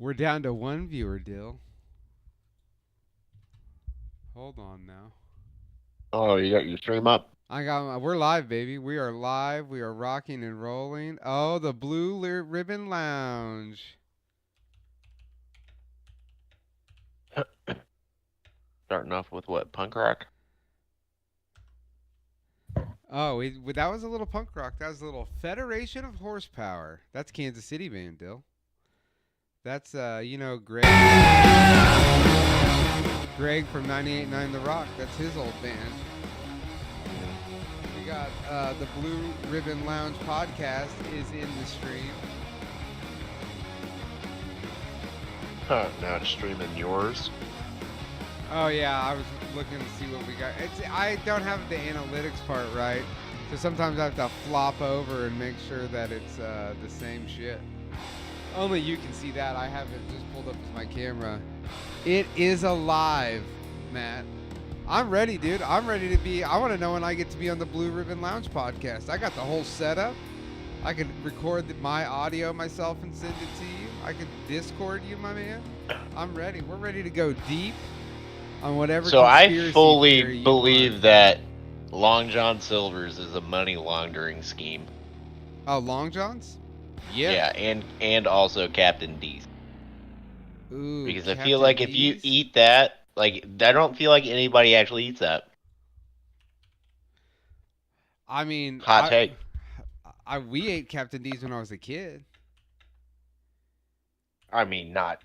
We're down to one viewer, Dill. Hold on now. Oh, you got your stream up. We're live, baby. We are live. We are rocking and rolling. Oh, the Blue Ribbon Lounge. Starting off with what? Punk rock? Oh, that was a little punk rock. That was a little Federation of Horsepower. That's Kansas City band, Dill. That's Greg. Greg from 98.9 The Rock. That's his old band. We got the Blue Ribbon Lounge podcast is in the stream. Now it's streaming yours. Oh yeah, I was looking to see what we got. I don't have the analytics part right, so sometimes I have to flop over and make sure that it's the same shit. Only you can see that. I have it just pulled up as my camera. It is alive, Matt. I'm ready, dude. I'm ready to be. I want to know when I get to be on the Blue Ribbon Lounge podcast. I got the whole setup. I can record my audio myself and send it to you. I can Discord you, my man. I'm ready. We're ready to go deep on whatever. So I conspiracy fully theory you believe want. that Long John Silver's is a money laundering scheme. Oh, Long Johns? Yeah, and also Captain D's. Ooh, Because I Captain feel like if you D's? eat that, like, I don't feel like anybody actually eats that. I mean, Hot take. we ate Captain D's when I was a kid. I mean, not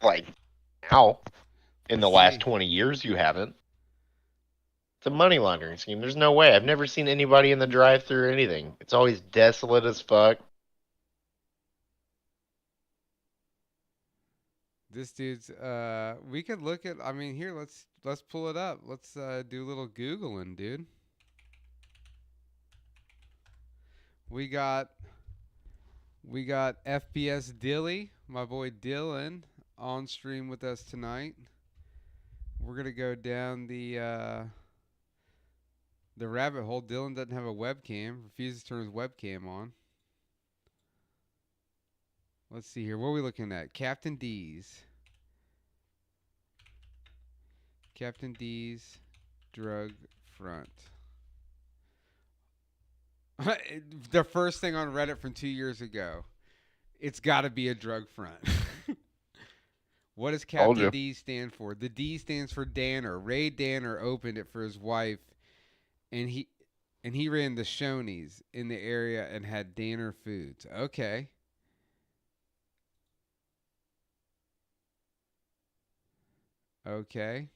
like now. In the last See, 20 years, you haven't. It's a money laundering scheme. There's no way. I've never seen anybody in the drive-thru or anything. It's always desolate as fuck. this dude's. We could look at. I mean, here, let's pull it up. Let's do a little googling, dude. We got FPSDILLY, my boy Dylan, on stream with us tonight. We're gonna go down the rabbit hole. Dylan doesn't have a webcam. Refuses to turn his webcam on. Let's see here. What are we looking at? Captain D's. Captain D's drug front. The first thing on Reddit from 2 years ago. It's got to be a drug front. What does Captain D stand for? The D stands for Danner. Ray Danner opened it for his wife, and he ran the Shoney's in the area and had Danner Foods. Okay. Okay.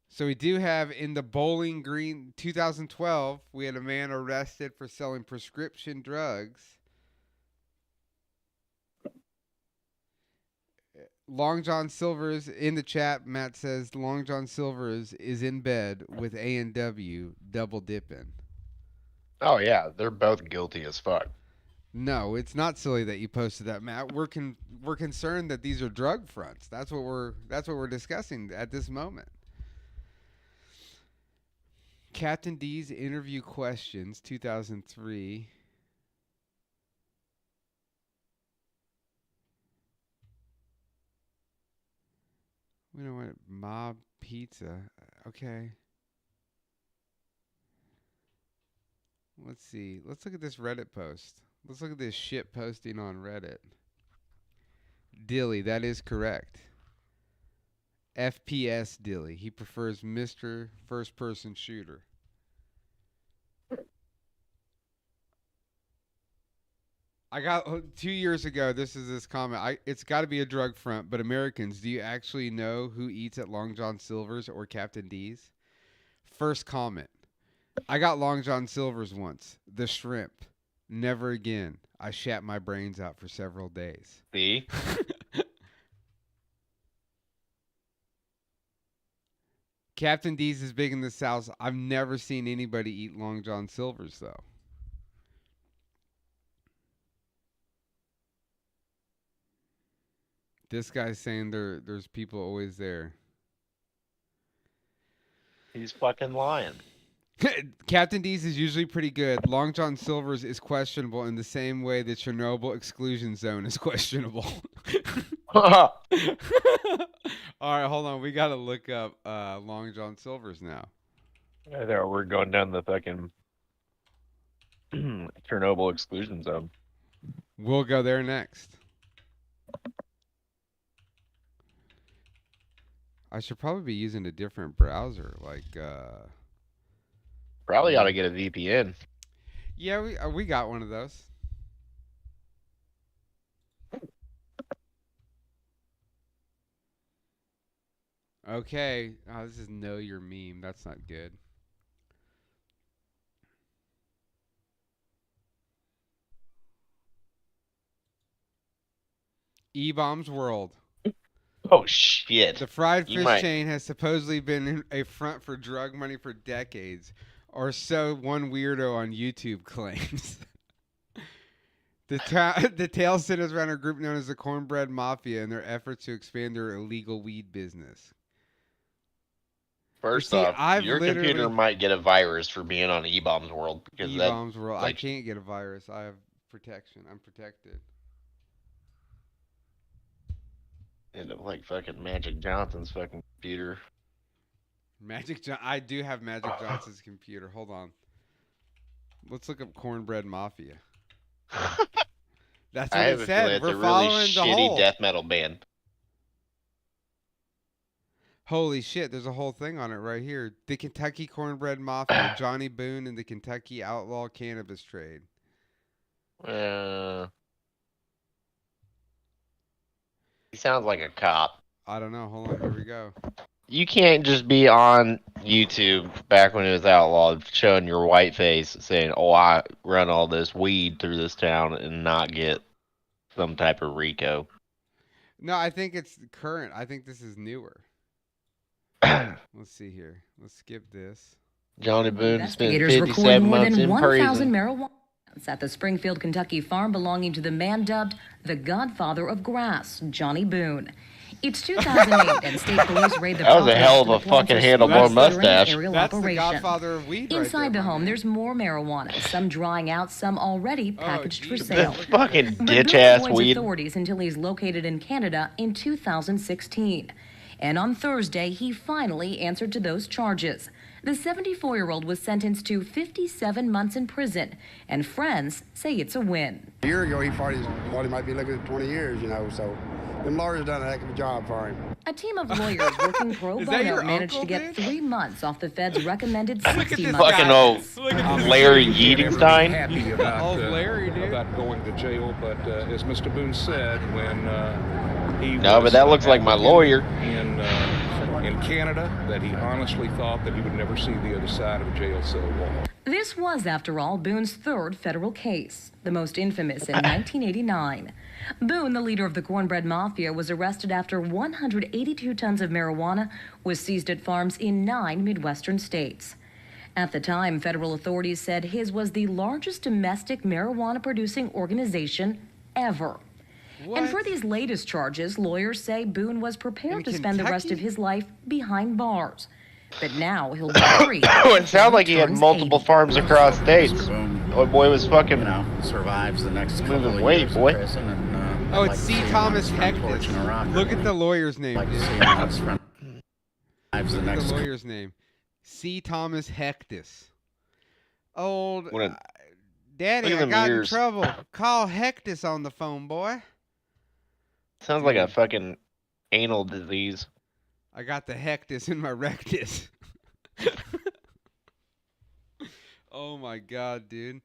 So we do have in the Bowling Green 2012, we had a man arrested for selling prescription drugs. Long John Silver's in the chat. Matt says Long John Silver's is in bed with A&W double dipping. Oh yeah, they're both guilty as fuck. No, it's not silly that you posted that, Matt. We're concerned that these are drug fronts. That's what we're discussing at this moment. Captain D's interview questions 2003. We don't want mob pizza. Okay. Let's see. Let's look at this Reddit post. Let's look at this shit posting on Reddit. Dilly, that is correct. FPS Dilly. He prefers Mr. First Person Shooter. I got 2 years ago. This is this comment. It's got to be a drug front, but Americans, do you actually know who eats at Long John Silver's or Captain D's? First comment. I got Long John Silver's once. The shrimp. Never again. I shat my brains out for several days. See? Captain D's is big in the South. I've never seen anybody eat Long John Silver's, though. This guy's saying there's people always there. He's fucking lying. Captain D's is usually pretty good. Long John Silver's is questionable in the same way the Chernobyl exclusion zone is questionable. All right, hold on. We got to look up Long John Silver's now. There, we're going down the fucking Chernobyl exclusion zone. We'll go there next. I should probably be using a different browser, like. Probably ought to get a VPN. Yeah, we got one of those. Okay. Oh, this is Know Your Meme. That's not good. E-Bombs World. Oh, shit. The fried fish chain has supposedly been a front for drug money for decades, or so one weirdo on YouTube claims. The tale centers around a group known as the Cornbread Mafia and their efforts to expand their illegal weed business. First off, your computer might get a virus for being on E-Bombs World. E-Bombs World. I can't get a virus. I have protection. I'm protected. End up like fucking Magic Johnson's fucking computer. I do have Magic Johnson's computer. Hold on. Let's look up Cornbread Mafia. That's what it said. We're following the whole. Shitty death metal band. Holy shit, there's a whole thing on it right here. The Kentucky Cornbread Mafia, Johnny Boone and the Kentucky Outlaw Cannabis Trade. He sounds like a cop. I don't know. Hold on, here we go. You can't just be on YouTube back when it was outlawed showing your white face saying, oh, I run all this weed through this town and not get some type of RICO. No, I think it's current. I think this is newer. Let's see here. Let's skip this. Johnny Boone spent 57 months in prison. Marijuana at the Springfield, Kentucky farm belonging to the man dubbed the Godfather of Grass, Johnny Boone. It's 2008 and state police raid the That was a hell of a fucking handlebar mustache. That's the Godfather of weed. Inside the home, there's more marijuana, some drying out, some already packaged for sale. This fucking ditch-ass weed. Authorities until he's located in Canada in 2016. And on Thursday, he finally answered to those charges. The 74-year-old was sentenced to 57 months in prison, and friends say it's a win. A year ago, he thought he might be looking at 20 years, so them lawyers done a heck of a job for him. A team of lawyers working pro bono managed to get 3 months off the Fed's recommended 60 months. Fucking old Larry Yeatingstein. Happy about going to jail, but as Mr. Boone said, when he no, but that looks like my lawyer in Canada, that he honestly thought that he would never see the other side of a jail cell wall. This was, after all, Boone's third federal case, the most infamous in 1989. Boone, the leader of the Cornbread Mafia, was arrested after 182 tons of marijuana was seized at farms in 9 Midwestern states. At the time, federal authorities said his was the largest domestic marijuana-producing organization ever. What? And for these latest charges, lawyers say Boone was prepared to spend the rest of his life behind bars. But now he'll be free. It sounded like he had multiple farms across states. Oh, boy was fucking survives the next moving weight, boy. Oh, it's C. Thomas Hectus. Look at the lawyer's name. Look at the lawyer's name. C. Thomas Hectus. Old Daddy, I got in trouble. Call Hectus on the phone, boy. Sounds like a fucking anal disease. I got the hectus in my rectus. Oh my god, dude.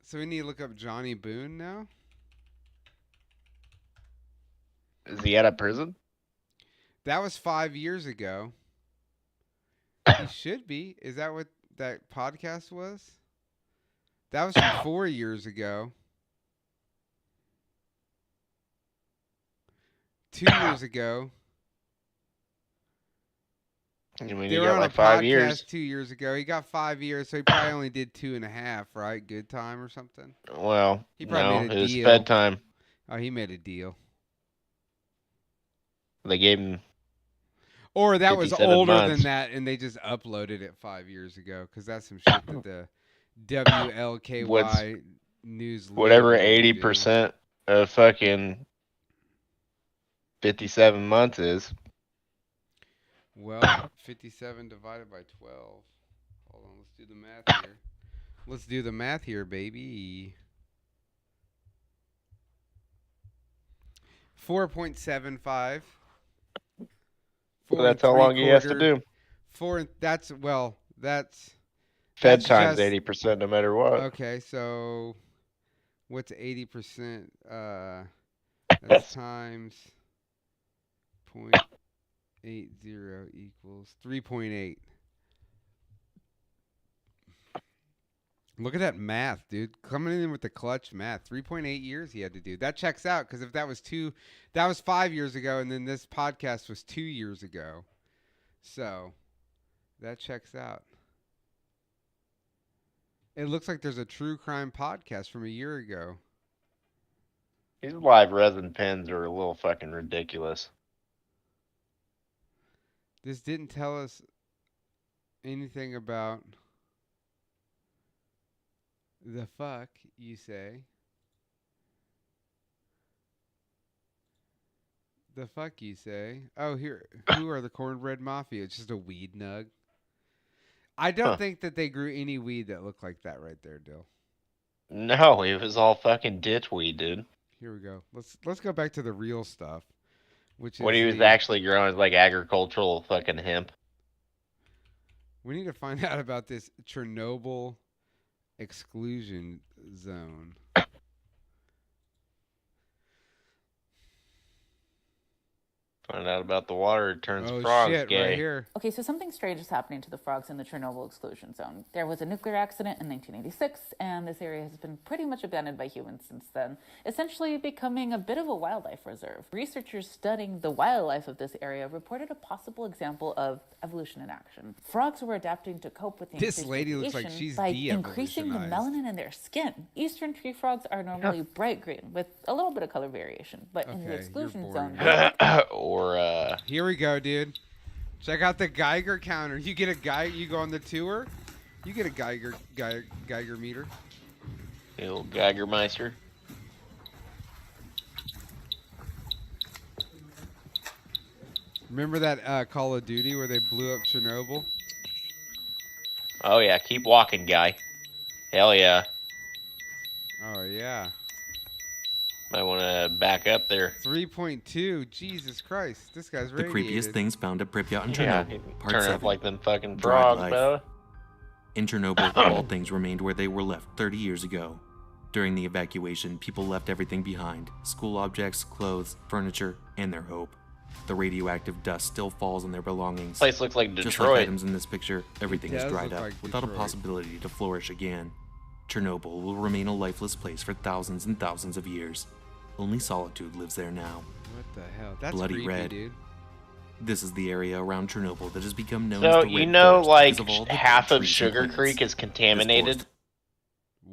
So we need to look up Johnny Boone now? Is he out of prison? That was 5 years ago. He should be. Is that what that podcast was? That was from 4 years ago. 2 years ago. You mean he got like 5 years? 2 years ago. He got 5 years, so he probably only did 2.5, right? Good time or something? Well, he probably made a it was deal. Fed time. Oh, he made a deal. They gave him. Or that was 57 older months. than that, and they just uploaded it 5 years ago, because that's some shit that the WLKY news. Whatever leader would do. 80% of fucking 57 months is. Well, 57 divided by 12. Hold on, let's do the math here. Let's do the math here, baby. 4.75. So that's how long he has to do. That's Fed times just 80% no matter what. Okay, so what's 80%? That's times 0.80 equals 3.8. Look at that math, dude. Coming in with the clutch math. 3.8 years he had to do. That checks out, because if that was 5 years ago, and then this podcast was 2 years ago. So that checks out. It looks like there's a true crime podcast from a year ago. These live resin pens are a little fucking ridiculous. This didn't tell us anything about the fuck, you say. The fuck, you say. Oh, here. Who are the Cornbread Mafia? It's just a weed nug. I don't think that they grew any weed that looked like that right there, Dill. No, it was all fucking ditch weed, dude. Here we go. Let's go back to the real stuff, which What is he was actually growing is like agricultural fucking hemp. We need to find out about this Chernobyl exclusion zone. Find out about the water, it turns Oh frogs shit, gay. right here. Okay, so something strange is happening to the frogs in the Chernobyl exclusion zone. There was a nuclear accident in 1986, and this area has been pretty much abandoned by humans since then, essentially becoming a bit of a wildlife reserve. Researchers studying the wildlife of this area reported a possible example of evolution in action. Frogs were adapting to cope with the This lady looks like radiation she's by increasing the de-evolutionized. melanin in their skin. Eastern tree frogs are normally bright green with a little bit of color variation, but in the Okay, exclusion you're zone, Or Here we go, dude. Check out the Geiger counter. You get a Geiger. You go on the tour. You get a Geiger meter. the old Geigermeister. Remember that Call of Duty where they blew up Chernobyl? Oh yeah, keep walking, guy. Hell yeah. Oh yeah. Might want to back up there. 3.2. Jesus Christ. This guy's The radiated. creepiest things found at Pripyat and Yeah, Chernobyl. Part turn 7. up like them fucking Dried frogs, life. bro. In Chernobyl, all things remained where they were left 30 years ago. During the evacuation, people left everything behind: school objects, clothes, furniture, and their hope. The radioactive dust still falls on their belongings. Place looks like Just like Detroit. items in this picture, everything is does dried look up like without a Detroit. possibility to flourish again. Chernobyl will remain a lifeless place for thousands and thousands of years. Only solitude lives there now. What the hell? That's Bloody creepy, red. dude. This is the area around Chernobyl that has become known So as the you Red know, Forest like because of all the half dead of trees and Sugar plants. Creek is contaminated forest-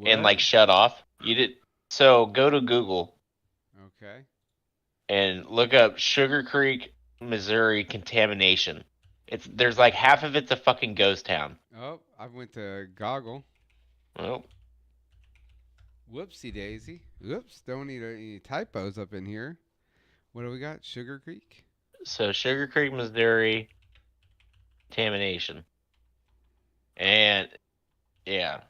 and What? like shut off. You did. So go to Google Okay. and look up Sugar Creek, Missouri contamination. There's like half of it's a fucking ghost town. Oh, I went to Goggle. Well, Whoopsie daisy. Oops. Don't need any typos up in here. What do we got? Sugar Creek? so Sugar Creek, Missouri contamination. And yeah.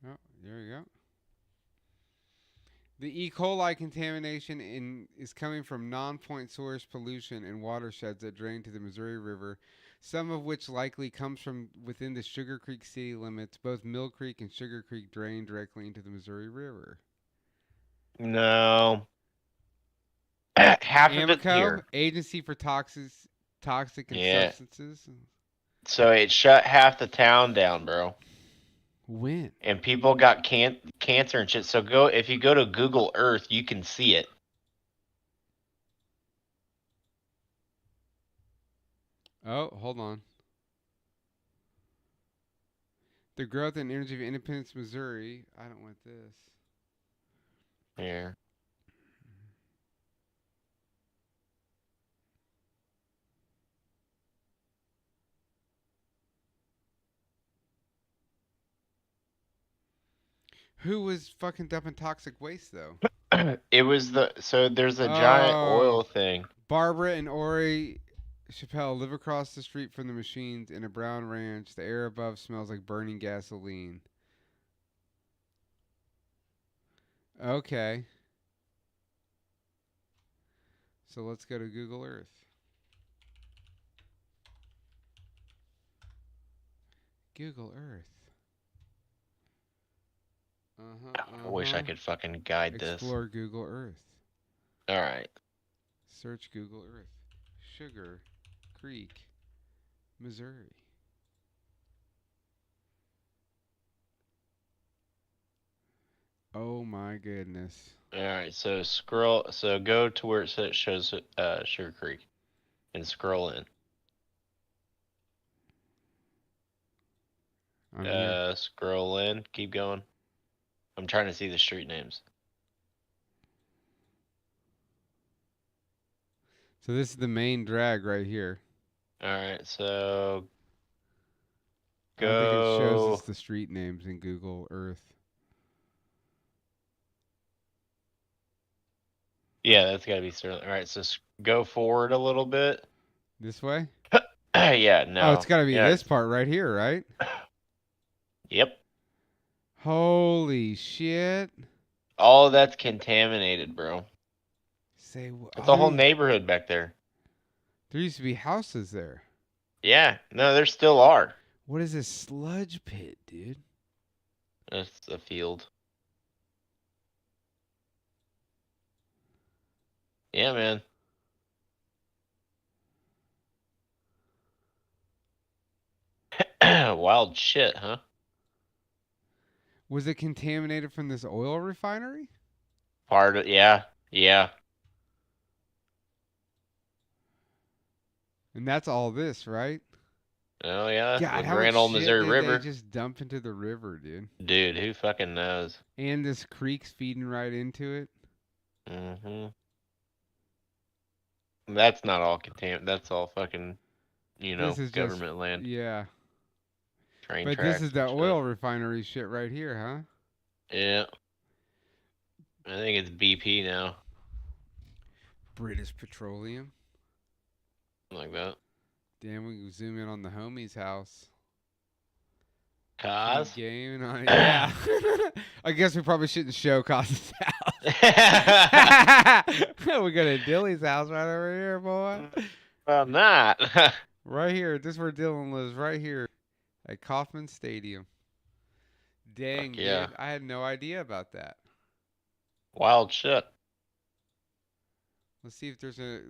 Oh, there we go. The E. coli contamination is coming from non-point source pollution in watersheds that drain to the Missouri River, some of which likely comes from within the Sugar Creek city limits. Both Mill Creek and Sugar Creek drain directly into the Missouri River. No. Half of it's AMCO, here. Agency for Toxic and Yeah. Substances. So it shut half the town down, bro. When? And people got cancer and shit. So if you go to Google Earth, you can see it. Oh, hold on. The growth and energy of Independence, Missouri. I don't want this. Here. Who was fucking dumping toxic waste though? It was there's a giant oil thing. Barbara and Ori Chappelle live across the street from the machines in a brown ranch. The air above smells like burning gasoline. Okay. So let's go to Google Earth. Google Earth. I wish I could fucking guide this. Explore Google Earth. All right. Search Google Earth. Sugar Creek, Missouri. Oh my goodness. All right. So scroll. So go to where it shows Sugar Creek, and scroll in. I'm here. Scroll in. Keep going. I'm trying to see the street names. So this is the main drag right here. All right, so I don't think it shows go. us the street names in Google Earth. Yeah, that's got to be Sterling. All right, so go forward a little bit. This way? Yeah, no. Oh, it's got to be Yeah, this part right here, right? Yep. Holy shit. All of that's contaminated, bro. Say what? It's a whole neighborhood back there. There used to be houses there. Yeah, no, there still are. What is this sludge pit, dude? It's a field. Yeah, man. Wild shit, huh? Was it contaminated from this oil refinery? Part of, yeah. And that's all this, right? Oh, yeah. God, The how Grand much Old shit Missouri did River. they just dump into the river, dude? Dude, who fucking knows? And this creek's feeding right into it. Mm-hmm. That's not all contaminated. That's all fucking, This is government just, land. Yeah. Train But tracks this is the and stuff. oil refinery shit right here, huh? Yeah. I think it's BP now. British Petroleum. Like that. Damn, we can zoom in on the homie's house. Cause? Keep gaming on it. Yeah. I guess we probably shouldn't show Cos's house. We got a Dilly's house right over here, boy. Well, not. Right here. This is where Dylan lives, right here at Kauffman Stadium. Dang, Fuck yeah. dude. I had no idea about that. Wild shit. Let's see if there's a...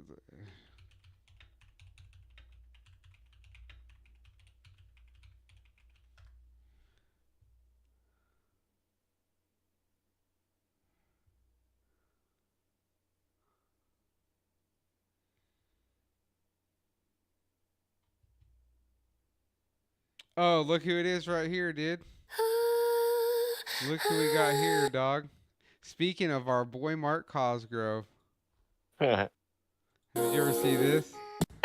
Oh, look who it is right here, dude. Look who we got here, dog. Speaking of our boy Mark Cosgrove. Did you ever see this?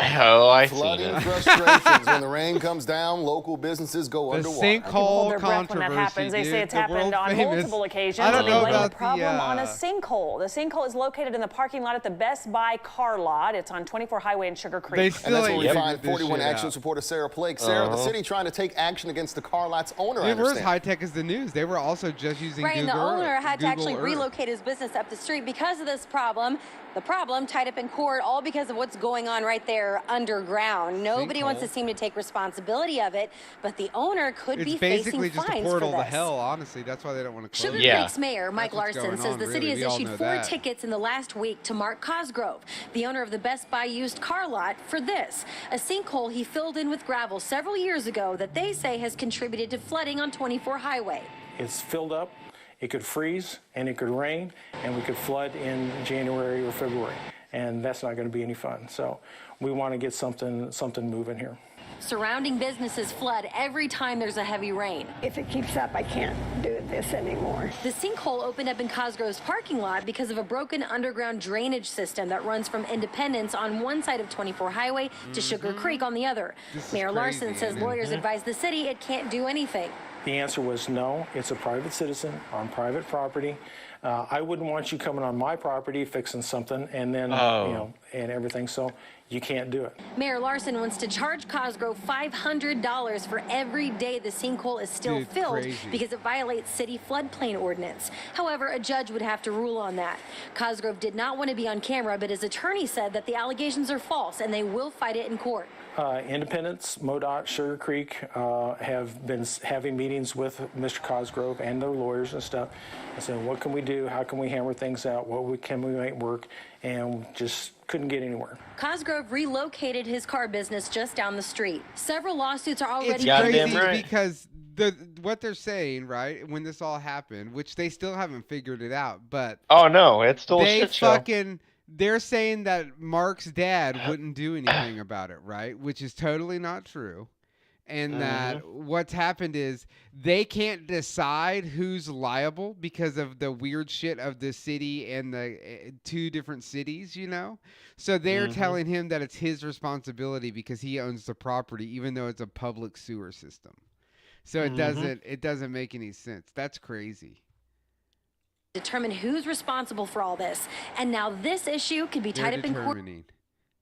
Oh, I see Flooding it. frustrations when the rain comes down, local businesses go The underwater. sinkhole controversy, when that happens. They dude. say it's The happened on world-famous- multiple occasions. I don't and they know blame about the problem on a the, sinkhole. The sinkhole is located in the parking lot at the Best Buy car lot. It's on 24 Highway in Sugar Creek. They And still that's where ain't we figured find this 41 shit Actions out. reporter Sarah Blake. Sarah, the city trying to take action against the car lot's owner, I Dude, where's understand. High Tech is the news? They were also just using Right, and the Google owner Earth- had to actually Google Earth. relocate his business up the street because of this problem. The problem tied up in court, all because of what's going on right there underground. Nobody wants to seem to take responsibility of it, but the owner could It's be basically facing just a fines portal for to this. hell, honestly. That's why they don't want to close Sugar it. Creek's mayor, Mike That's what's Larson, going says on, the city really. We has all issued know 4 that. tickets in the last week to Mark Cosgrove, the owner of the Best Buy used car lot, for this, a sinkhole he filled in with gravel several years ago that they say has contributed to flooding on 24 Highway. It's filled up, it could freeze, and it could rain, and we could flood in January or February. And that's not going to be any fun. So we want to get something moving here. Surrounding businesses flood every time there's a heavy rain. If it keeps up, I can't do this anymore. The sinkhole opened up in Cosgrove's parking lot because of a broken underground drainage system that runs from Independence on one side of 24 Highway to Sugar Creek on the other. This is Mayor Larson crazy, says isn't it? lawyers advise the city it can't do anything. The answer was no, it's a private citizen on private property. I wouldn't want you coming on my property fixing something and then, and everything, so you can't do it. Mayor Larson wants to charge Cosgrove $500 for every day the sinkhole is still filled because it violates city floodplain ordinance. However, a judge would have to rule on that. Cosgrove did not want to be on camera, but his attorney said that the allegations are false and they will fight it in court. Independents, MoDOT, Sugar Creek have been having meetings with Mr. Cosgrove and their lawyers and stuff and saying, what can we do? How can we hammer things out? Can we make work? And just couldn't get anywhere. Cosgrove relocated his car business just down the street. Several lawsuits are already crazy because what they're saying, right, when this all happened, which they still haven't figured it out, but oh no, it's still a shit show. They're saying that Mark's dad wouldn't do anything about it, right? Which is totally not true. And that what's happened is they can't decide who's liable because of the weird shit of the city and the two different cities, you know? So they're telling him that it's his responsibility because he owns the property, even though it's a public sewer system. So it doesn't make any sense. That's crazy. Determine who's responsible for all this. And now this issue could be tied up in court.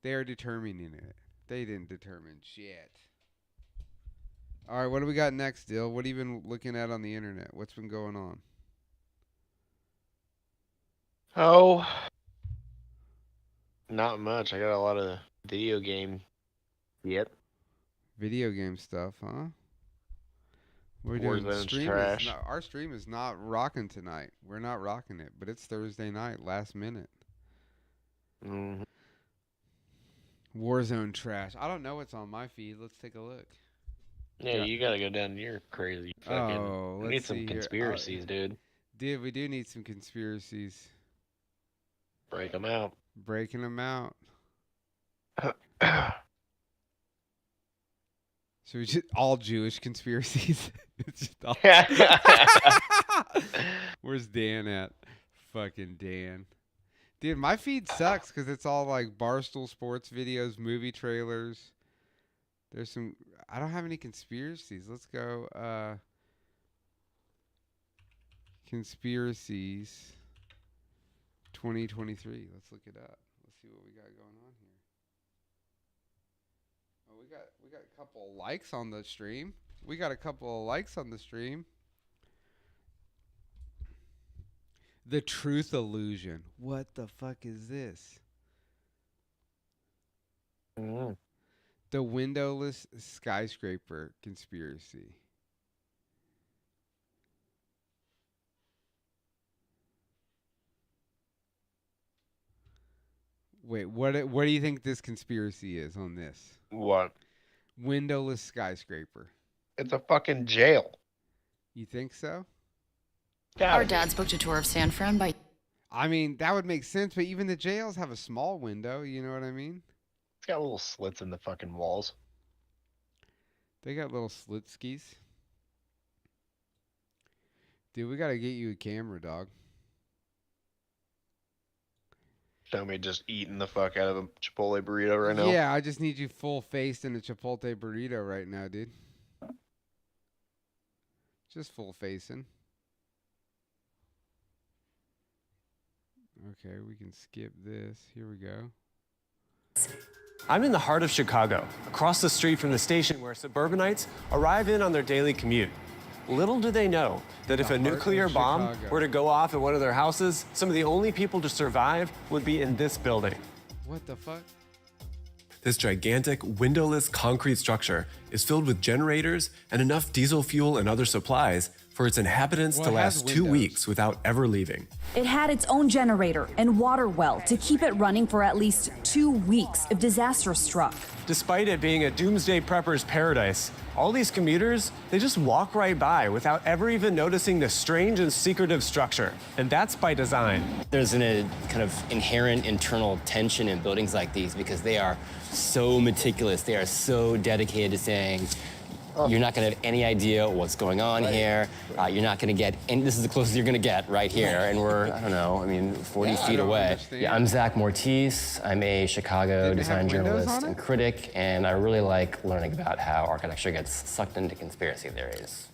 They're determining it. They didn't determine shit. All right, what do we got next, Dill? What have you been looking at on the internet? What's been going on? Oh, not much. I got a lot of video game. Video game stuff, huh? We're doing trash. Our stream is not rocking tonight. We're not rocking it, but it's Thursday night, last minute. Warzone trash. I don't know what's on my feed. Let's take a look. Yeah, you gotta go down your crazy fucking. Oh, we need some conspiracies, dude. Dude, we do need some conspiracies. Break them out. Breaking them out. So we just all Jewish conspiracies. It's just all Where's Dan at? Fucking Dan. Dude, my feed sucks because it's all like Barstool Sports videos, movie trailers. There's some. I don't have any conspiracies. Let's go. Conspiracies 2023. Let's look it up. Let's see what we got going on here. Oh, we got a couple of likes on the stream. The Truth Illusion. What the fuck is this? The windowless skyscraper conspiracy. Wait, what do you think this conspiracy is on this? What? Windowless skyscraper. It's a fucking jail. You think so? Our dad's booked a tour of San Fran by... I mean, that would make sense, but even the jails have a small window, you know what I mean? It's got little slits in the fucking walls. They got little slit skis. Dude, we gotta get you a camera, dog. Show me just eating the fuck out of a Chipotle burrito right now. Yeah, I just need you full faced in a Chipotle burrito right now, dude. Just full facing. Okay, we can skip this. Here we go. I'm in the heart of Chicago, across the street from the station where suburbanites arrive in on their daily commute. Little do they know that if a nuclear bomb were to go off at one of their houses, some of the only people to survive would be in this building. What the fuck? This gigantic, windowless concrete structure is filled with generators and enough diesel fuel and other supplies for its inhabitants to last 2 weeks without ever leaving. It had its own generator and water well to keep it running for at least 2 weeks if disaster struck. Despite it being a doomsday prepper's paradise, all these commuters, they just walk right by without ever even noticing the strange and secretive structure. And that's by design. There's a kind of inherent internal tension in buildings like these because they are so meticulous. They are so dedicated to saying, you're not going to have any idea what's going on here. You're not going to get, and this is the closest you're going to get right here. And we're, I don't know, 40 feet away. Yeah, I'm Zach Mortiz. I'm a Chicago design journalist and critic, and I really like learning about how architecture gets sucked into conspiracy theories.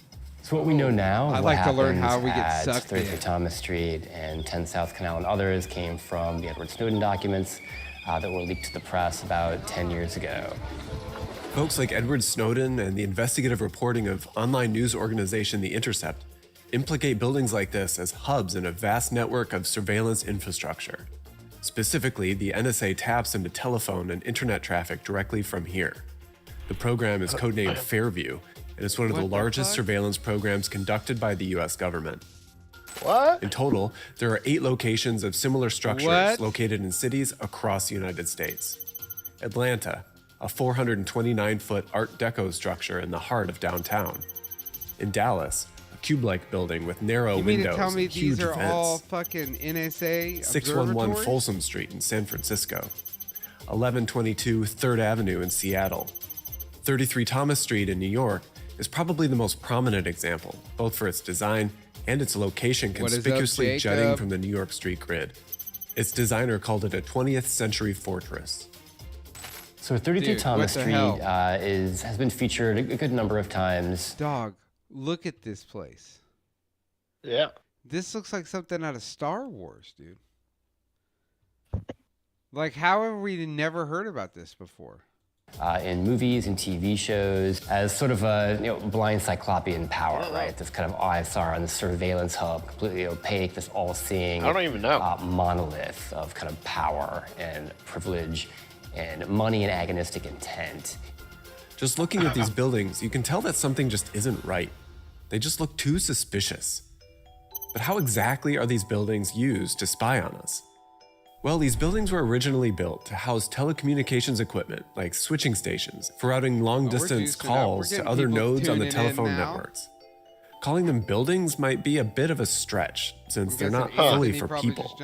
So what we know now, I'd what like to learn how we get at sucked 33 in. Thomas Street and 10 South Canal and others came from the Edward Snowden documents that were leaked to the press about 10 years ago. Folks like Edward Snowden and the investigative reporting of online news organization The Intercept implicate buildings like this as hubs in a vast network of surveillance infrastructure. Specifically, the NSA taps into telephone and internet traffic directly from here. The program is codenamed Fairview, and it's one of the largest surveillance programs conducted by the US government. What? In total, there are 8 locations of similar structures located in cities across the United States. Atlanta, a 429-foot Art Deco structure in the heart of downtown. In Dallas, a cube-like building with narrow You mean windows to tell me and huge these are vents. all fucking NSA 611 observatories? Folsom Street in San Francisco. 1122 3rd Avenue in Seattle. 33 Thomas Street in New York is probably the most prominent example, both for its design and its location What is up, conspicuously jutting Jacob? from the New York street grid. Its designer called it a 20th century fortress. So 32 Dude, Thomas what the Street hell? has been featured a good number of times. Dog, look at this place. Yeah. This looks like something out of Star Wars, dude. Like, how have we never heard about this before? In movies and TV shows as sort of a blind cyclopean power, right? This kind of ISR on the surveillance hub, completely opaque, this all-seeing I don't even know. monolith of kind of power and privilege and money and agonistic intent. Just looking at these buildings, you can tell that something just isn't right. They just look too suspicious. But how exactly are these buildings used to spy on us? Well, these buildings were originally built to house telecommunications equipment like switching stations for routing long-distance calls to other nodes on the telephone networks. Calling them buildings might be a bit of a stretch, since they're not fully for people.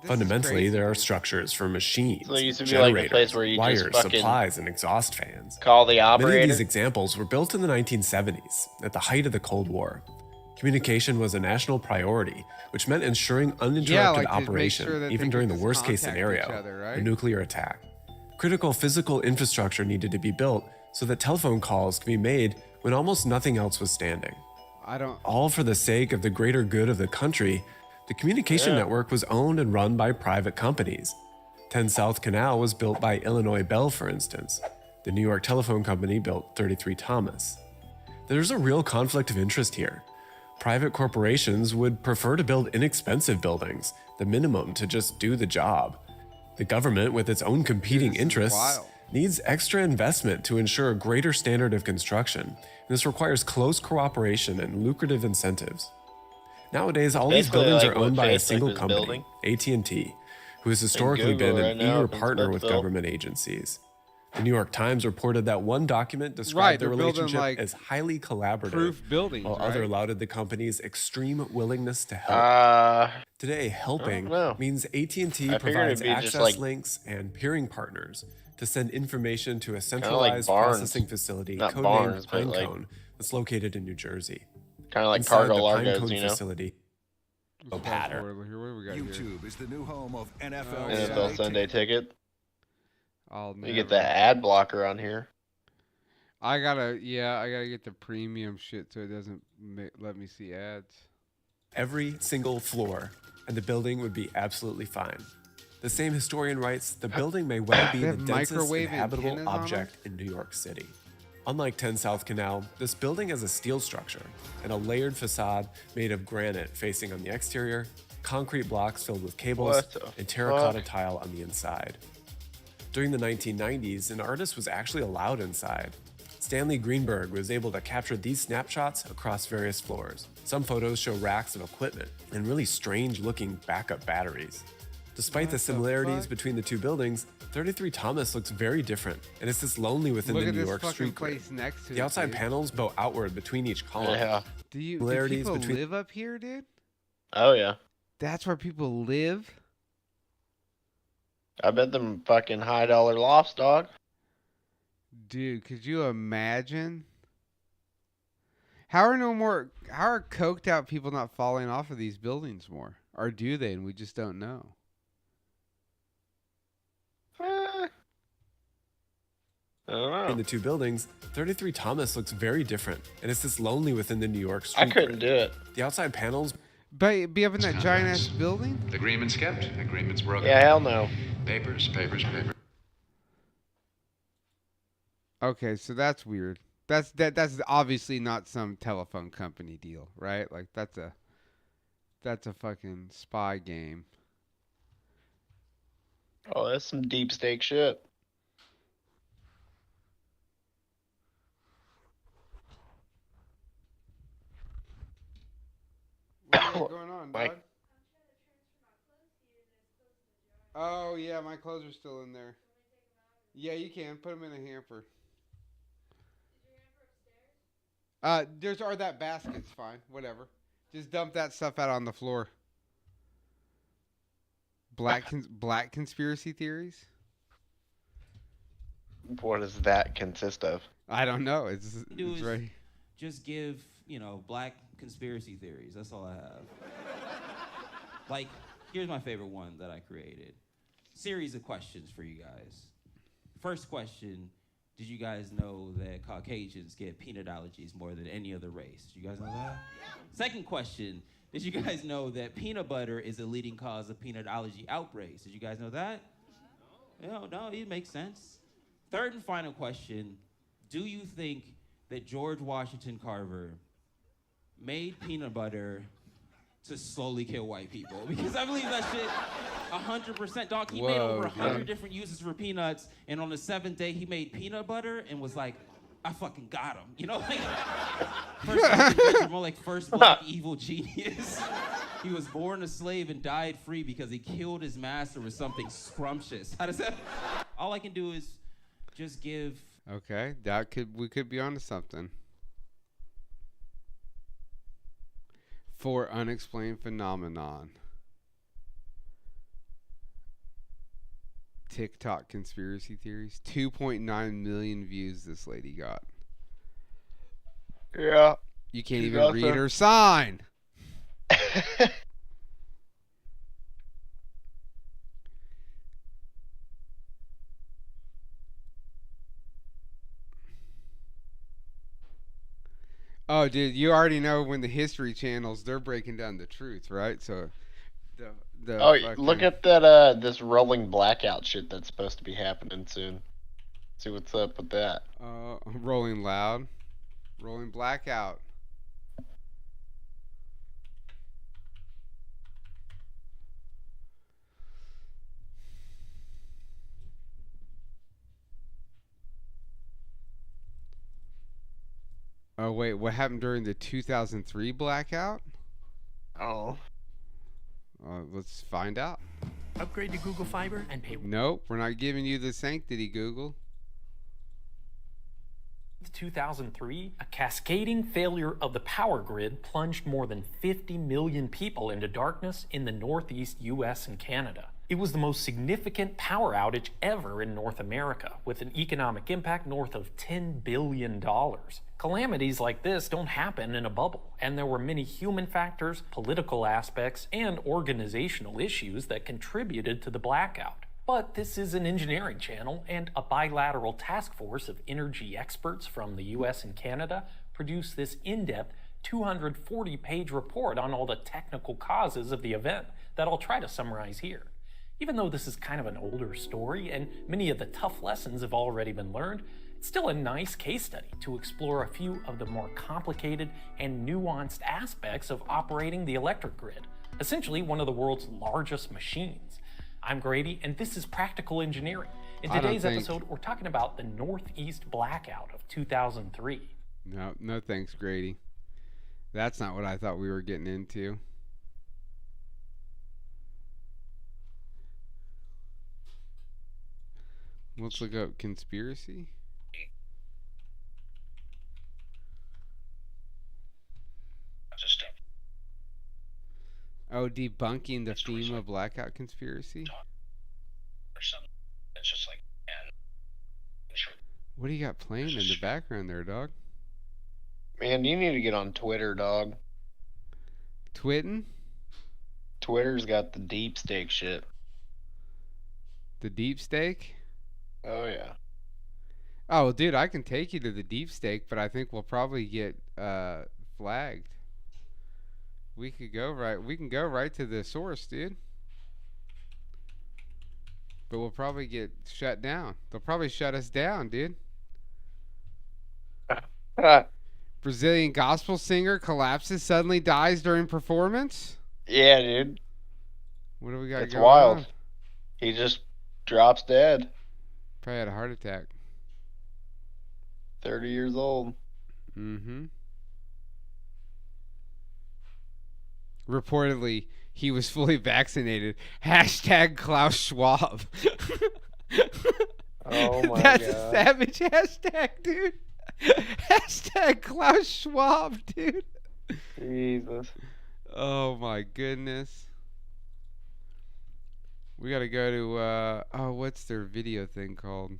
Fundamentally, there are structures for machines, So it used to be like a generators, place where you wires, just fucking supplies, and exhaust fans. call the Many operator. of these examples were built in the 1970s, at the height of the Cold War. Communication was a national priority, which meant ensuring uninterrupted operation, even during the worst-case scenario, a nuclear attack. Critical physical infrastructure needed to be built so that telephone calls could be made when almost nothing else was standing. All for the sake of the greater good of the country, the communication network was owned and run by private companies. 10 South Canal was built by Illinois Bell, for instance. The New York Telephone Company built 33 Thomas. There's a real conflict of interest here. Private corporations would prefer to build inexpensive buildings, the minimum to just do the job. The government, with its own competing interests, needs extra investment to ensure a greater standard of construction, and this requires close cooperation and lucrative incentives. Nowadays, all these buildings are owned by a single company, AT&T, who has historically been an eager partner with government agencies. The New York Times reported that one document described their relationship as highly collaborative, while other lauded the company's extreme willingness to help. Today, helping means AT&T provides access links and peering partners to send information to a centralized processing facility codenamed Pinecone that's located in New Jersey. Kind of like Inside Cargo the Largos, Pinecone you know? facility. Pattern. YouTube is the new home of NFL, NFL Sunday Ticket. I'll You get that ad blocker on here. I gotta get the premium shit so it doesn't let me see ads. Every single floor, and the building would be absolutely fine. The same historian writes, the building may well be the densest inhabitable object in New York City. Unlike 10 South Canal, this building has a steel structure and a layered facade made of granite facing on the exterior, concrete blocks filled with cables, and terracotta tile on the inside. During the 1990s, an artist was actually allowed inside. Stanley Greenberg was able to capture these snapshots across various floors. Some photos show racks of equipment and really strange-looking backup batteries. Despite the similarities between the two buildings, 33 Thomas looks very different, and it's this lonely within the New York street grid. The outside panels bow outward between each column. Yeah. Do people live up here, dude? Oh, yeah. That's where people live? I bet them fucking high dollar lofts, dog. Dude, could you imagine? How are coked out people not falling off of these buildings more? Or do they, and we just don't know? In the two buildings, 33 Thomas looks very different, and it's this lonely within the New York street. I couldn't do it. The outside panels. But be up in that giant ass building? Agreements kept, agreements broken. Yeah, hell no. Papers. Okay, so that's weird. That's obviously not some telephone company deal, right? Like that's a fucking spy game. Oh, that's some deep stake shit. What's going on, dog? Oh yeah, my clothes are still in there. Yeah, you can put them in a hamper. That basket's fine. Whatever. Just dump that stuff out on the floor. Black conspiracy theories? What does that consist of? I don't know. It's right. Just give, black conspiracy theories. That's all I have. Like, here's my favorite one that I created. Series of questions for you guys. First question, did you guys know that Caucasians get peanut allergies more than any other race? Did you guys know that? Second question, did you guys know that peanut butter is a leading cause of peanut allergy outbreaks? Did you guys know that? No, it makes sense. Third and final question, do you think that George Washington Carver made peanut butter to slowly kill white people? Because I believe that shit 100%. Dog, he made over 100 different uses for peanuts, and on the 7th day, he made peanut butter and was like, I fucking got him. First more like first black evil genius. He was born a slave and died free because he killed his master with something scrumptious. How does that? All I can do is just give. Okay, we could be onto something. For unexplained phenomenon. TikTok conspiracy theories. 2.9 million views this lady got. Yeah. You can't even read her sign. Oh, dude, you already know when the History Channels, they're breaking down the truth, right? So, look at that this rolling blackout shit that's supposed to be happening soon. See what's up with that. Rolling loud. Rolling blackout. Oh, wait, what happened during the 2003 blackout? Oh. Let's find out. Upgrade to Google Fiber and pay. Nope, we're not giving you the sanctity, Google. 2003, a cascading failure of the power grid plunged more than 50 million people into darkness in the Northeast US and Canada. It was the most significant power outage ever in North America, with an economic impact north of $10 billion. Calamities like this don't happen in a bubble, and there were many human factors, political aspects, and organizational issues that contributed to the blackout. But this is an engineering channel, and a bilateral task force of energy experts from the US and Canada produced this in-depth 240-page report on all the technical causes of the event that I'll try to summarize here. Even though this is kind of an older story and many of the tough lessons have already been learned, it's still a nice case study to explore a few of the more complicated and nuanced aspects of operating the electric grid, essentially one of the world's largest machines. I'm Grady, and this is Practical Engineering. In today's episode, we're talking about the Northeast blackout of 2003. No thanks, Grady. That's not what I thought we were getting into. Let's look up conspiracy. Oh, debunking the FEMA blackout conspiracy? What do you got playing in the background there, dog? Man, you need to get on Twitter, dog. Twitting? Twitter's got the deep stake shit. The deep stake? Oh, yeah. Oh, dude, I can take you to the deep steak, but I think we'll probably get flagged. We can go right to the source, dude. But we'll probably get shut down. They'll probably shut us down, dude. Brazilian gospel singer collapses, suddenly dies during performance. Yeah, dude. What do we got It's going wild. on? He just drops dead. Probably had a heart attack. 30 years old. Mm-hmm. Reportedly, he was fully vaccinated. Hashtag Klaus Schwab. Oh my That's God. a savage hashtag, dude. Hashtag Klaus Schwab, dude. Jesus. Oh my goodness. We gotta go to what's their video thing called?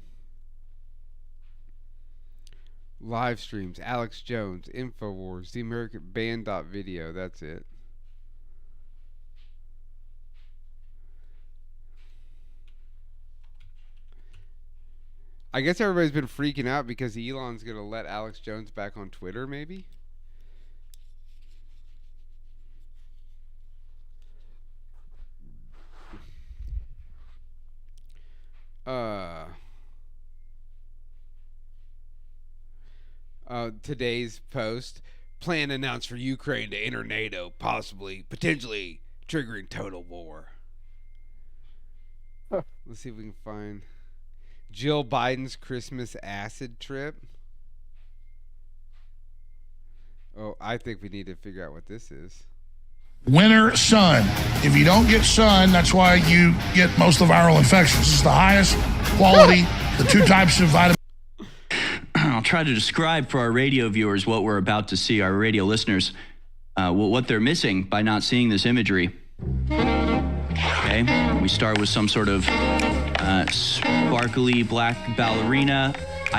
Live streams. Alex Jones, InfoWars, The American Band.video. That's it. I guess everybody's been freaking out because Elon's gonna let Alex Jones back on Twitter, maybe. Today's post: plan announced for Ukraine to enter NATO, potentially triggering total war. Let's see if we can find Jill Biden's Christmas acid trip. Oh, I think we need to figure out what this is. Winter sun. If you don't get sun, that's why you get most of the viral infections. This is the highest quality, the two types of vitamin. I'll try to describe for our radio viewers what we're about to see, our radio listeners, what they're missing by not seeing this imagery. Okay, we start with some sort of sparkly black ballerina.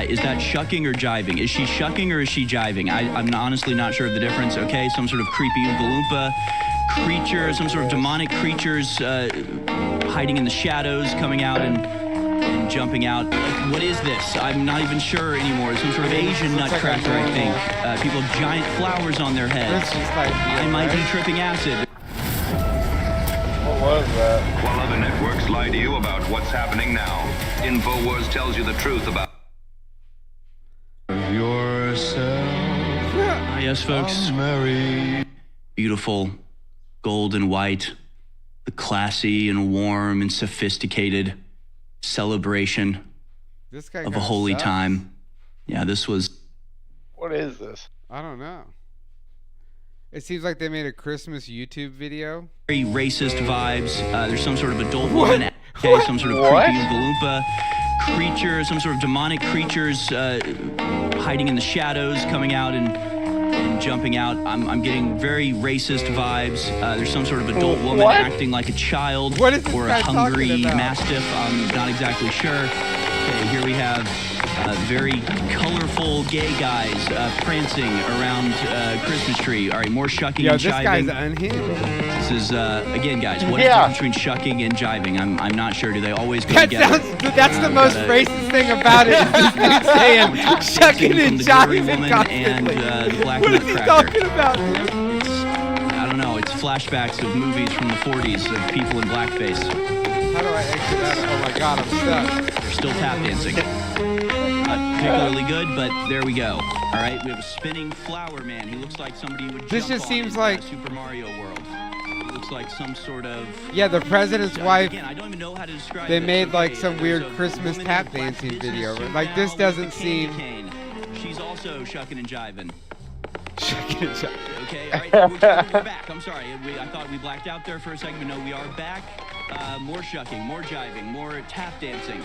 Is that shucking or jiving? Is she shucking or is she jiving? I'm honestly not sure of the difference. Okay, some sort of creepy Oompa Loompa creature, some sort of demonic creatures hiding in the shadows, coming out and jumping out. What is this? I'm not even sure anymore. Some sort of Asian nutcracker, I think. People have giant flowers on their heads. I might be tripping acid. What was that? While other networks lie to you about what's happening now, InfoWars tells you the truth about Yourself. Yes, folks. Beautiful, gold and white, the classy and warm and sophisticated celebration of a holy time. Yeah, this was. What is this? I don't know. It seems like they made a Christmas YouTube video. Very racist vibes. There's some sort of adult woman, okay, some sort of creepy Oompa Loompa creature, some sort of demonic creatures hiding in the shadows, coming out and jumping out. I'm getting very racist vibes. There's some sort of adult woman acting like a child or a hungry mastiff. I'm not exactly sure. Okay, here we have very colorful gay guys prancing around Christmas tree. All right, more shucking and jiving. This guy's unhinged. This is, again, guys, what is the difference between shucking and jiving? I'm not sure. Do they always go together? That's the most racist thing about it. Is saying shucking and jiving constantly. And the black what is he talking about? I don't know. It's flashbacks of movies from the 40s of people in blackface. How do I exit out? Oh my God, I'm stuck. They're still tap dancing. Not particularly good, but there we go. All right, we have a spinning flower man. He looks like somebody would This jump just on seems in, like Super Mario World. He looks like some sort of. Yeah, the president's wife. Again, I don't even know how to describe They this. made like Okay, some weird there's a Christmas woman tap in black dancing business video. suit Like this now doesn't with a candy seem. cane. She's also shucking and jiving. Shucking and jiving. Okay, all right, we're back. I'm sorry. I thought we blacked out there for a second, but no, we are back. More shucking, more jiving, more tap dancing.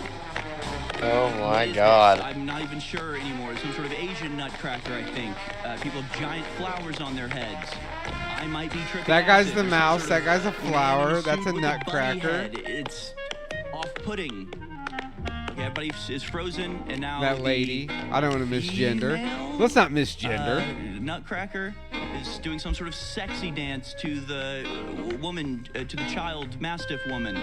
Oh my God. I'm not even sure anymore. Some sort of Asian nutcracker, I think. People have giant flowers on their heads. I might be tripping. That guy's acid. the There's mouse. some That sort of guy's a flower. man in That's a suit with bunny nutcracker. head. It's off-putting. Okay, everybody is frozen, and now That lady. I don't want to misgender. Let's not misgender. Nutcracker is doing some sort of sexy dance to the woman, to the child mastiff woman.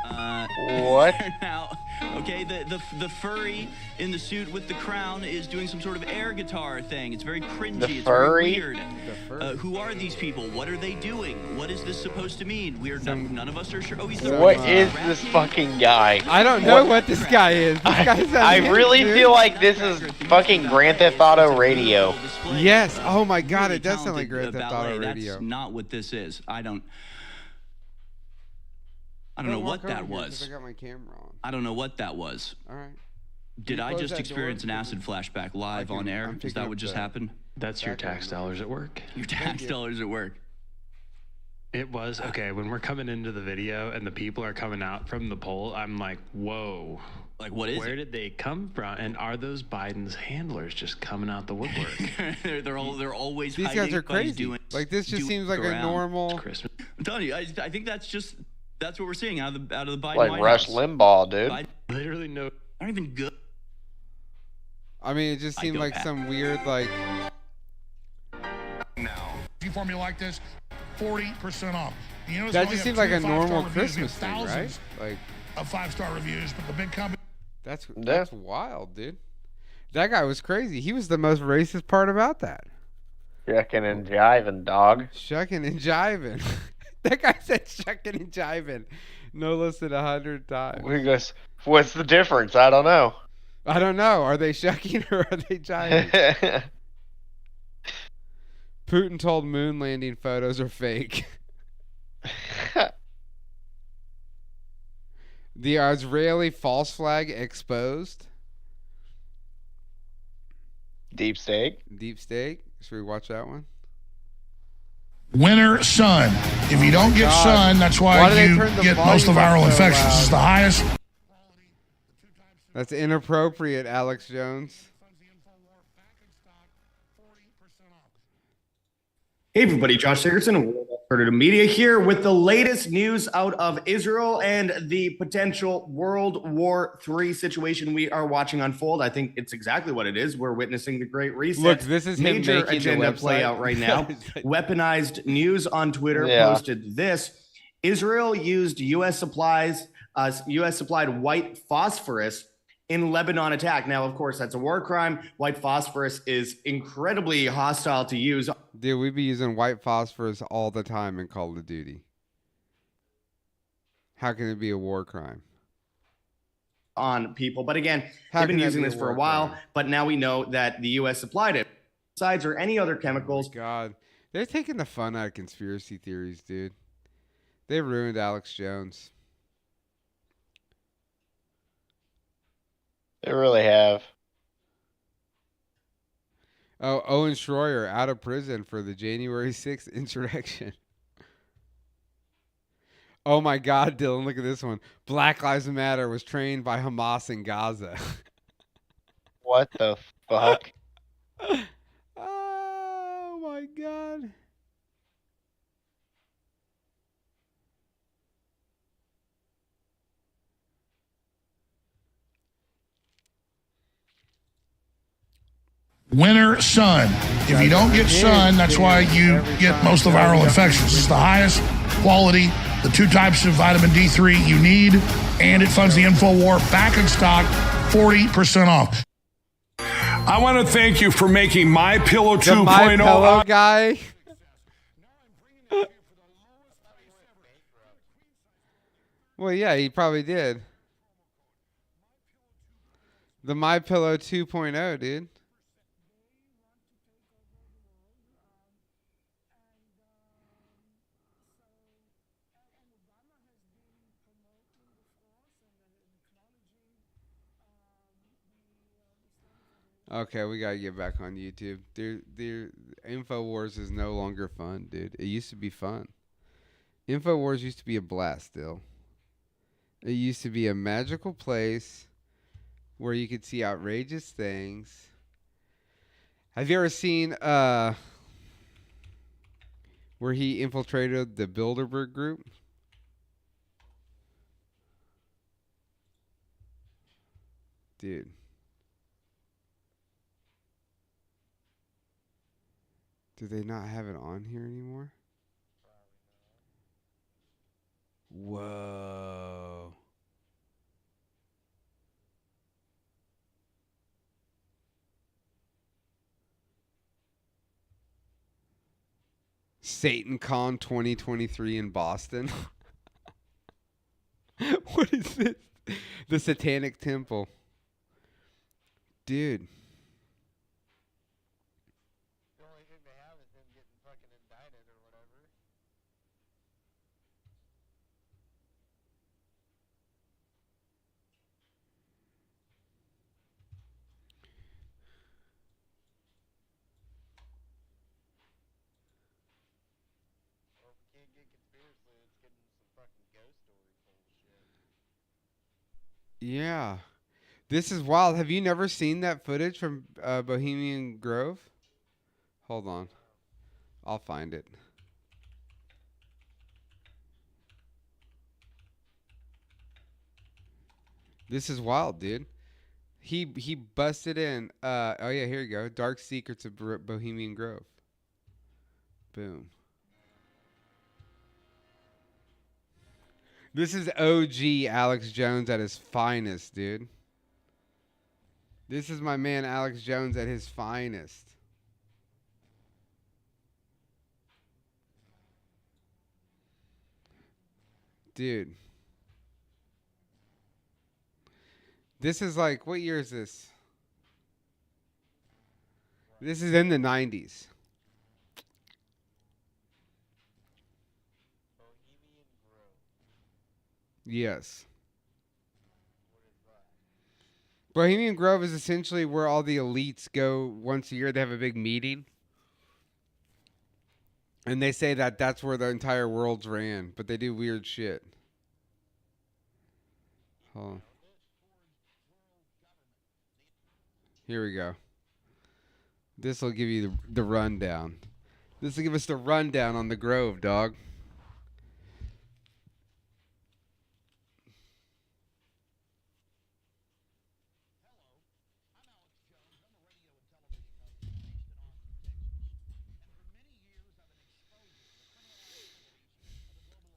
What? Now, okay, the furry in the suit with the crown is doing some sort of air guitar thing. It's very cringy. It's very weird. Who are these people? What are they doing? What is this supposed to mean? None of us are sure. Oh, he's the What is this fucking guy? I don't know what this guy is. This guy's I really feel like this is fucking Grand Theft Auto Radio. Yes. Oh my God, it does sound like Grand Theft Auto Radio. That's not what this is. I don't know what that was. I got my camera on. I don't know what that was. All right. Did I just experience an acid flashback live on air? Is that what just happened? That's your tax dollars at work. Your tax dollars at work. It was. Okay, when we're coming into the video and the people are coming out from the poll, I'm like, whoa. Like, what is Where did they come from? And are those Biden's handlers just coming out the woodwork? they're always These guys are crazy. Like, this just seems like a normal Christmas. I'm telling you, I think that's what we're seeing out of the Biden like White Rush House. Limbaugh, dude. Literally no. Not even good. I mean, it just seemed like some weird, like. Now, if you formula like this, 40% off. You know, that just seems like a normal Christmas thing, right? Like of 5-star reviews, but the big company. That's wild, dude. That guy was crazy. He was the most racist part about that. Shucking and jiving, dog. Shucking and jiving. That guy said shucking and jiving no less than 100 times. We goes, what's the difference? I don't know. I don't know. Are they shucking or are they jiving? Putin told moon landing photos are fake. The Israeli false flag exposed. Deep State. Deep State. Should we watch that one? Winter sun. If you don't get sun, that's why you get most of viral infections. This is the highest. That's inappropriate, Alex Jones. Hey everybody, Josh Sigurdson, Alternative Media here with the latest news out of Israel and the potential World War III situation we are watching unfold. I think it's exactly what it is. We're witnessing the Great Reset. Look, this is him major making agenda the play out right now. Weaponized News on Twitter posted this. Israel used U.S. supplied white phosphorus in Lebanon attack. Now, of course, that's a war crime. White phosphorus is incredibly hostile to use. Dude, we be using white phosphorus all the time in Call of Duty. How can it be a war crime? On people. But again, they've been using this for a while, but now we know that the U.S. supplied it. Besides or any other chemicals. Oh God, they're taking the fun out of conspiracy theories, dude. They ruined Alex Jones. They really have. Oh, Owen Schroyer out of prison for the January 6th insurrection. Oh my God, Dylan, look at this one. Black Lives Matter was trained by Hamas in Gaza. What the fuck? Oh my God. Winter sun. If you don't get sun, that's why you get most of viral infections. This is the highest quality, the 2 types of vitamin D3 you need, and it funds the InfoWar back in stock, 40% off. I want to thank you for making My Pillow 2.0. The My Pillow guy. Well, yeah, he probably did. The My Pillow 2.0, dude. Okay, we gotta get back on YouTube. InfoWars is no longer fun, dude. It used to be fun. InfoWars used to be a blast still. It used to be a magical place where you could see outrageous things. Have you ever seen where he infiltrated the Bilderberg group? Dude. Do they not have it on here anymore? Whoa. SatanCon 2023 in Boston. What is this? The Satanic Temple. Dude. The only thing they have is them getting fucking indicted or whatever. Well, if we can't get conspiracy, it's getting some fucking ghost story bullshit. Yeah. This is wild. Have you never seen that footage from Bohemian Grove? Hold on. I'll find it. This is wild, dude. He busted in. Oh yeah, here you go. Dark Secrets of Bohemian Grove. Boom. This is OG Alex Jones at his finest, dude. This is my man Alex Jones at his finest. Dude. This is like, what year is this? This is in the 90s. Yes. Bohemian Grove is essentially where all the elites go once a year. They have a big meeting. And they say that that's where the entire world's ran. But they do weird shit. Hold on. Here we go. This will give you the rundown. This will give us the rundown on the Grove, dog.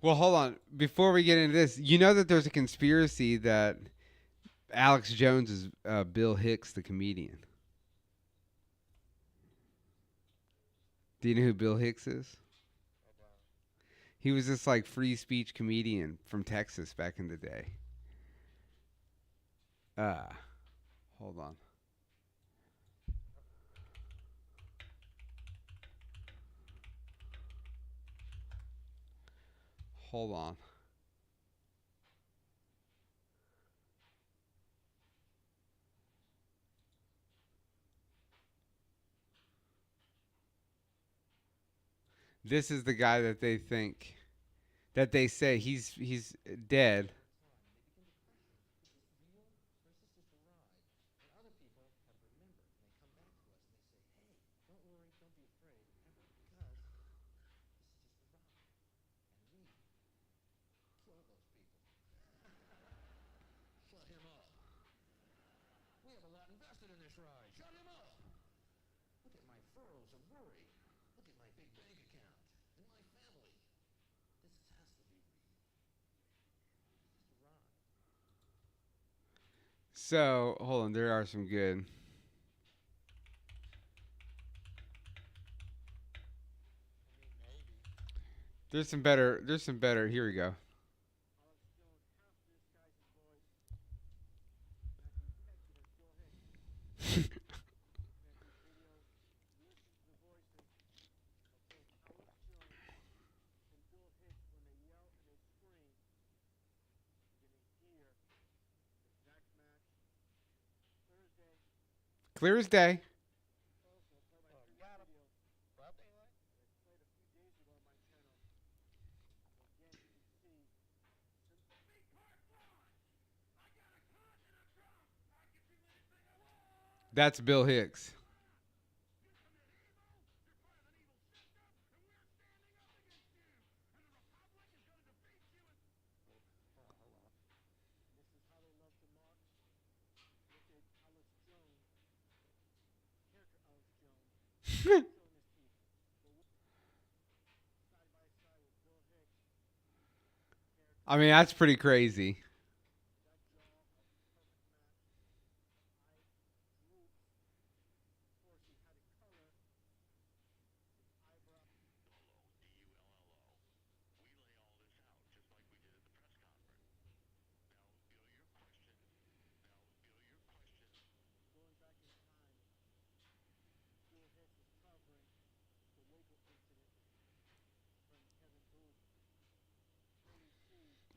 Well, hold on. Before we get into this, you know that there's a conspiracy that Alex Jones is Bill Hicks, the comedian. Do you know who Bill Hicks is? He was this like free speech comedian from Texas back in the day. Hold on. Hold on. This is the guy that they think, that they say he's dead. So, hold on, there are some good. There's some better, here we go. Clear as day. That's Bill Hicks. I mean, that's pretty crazy.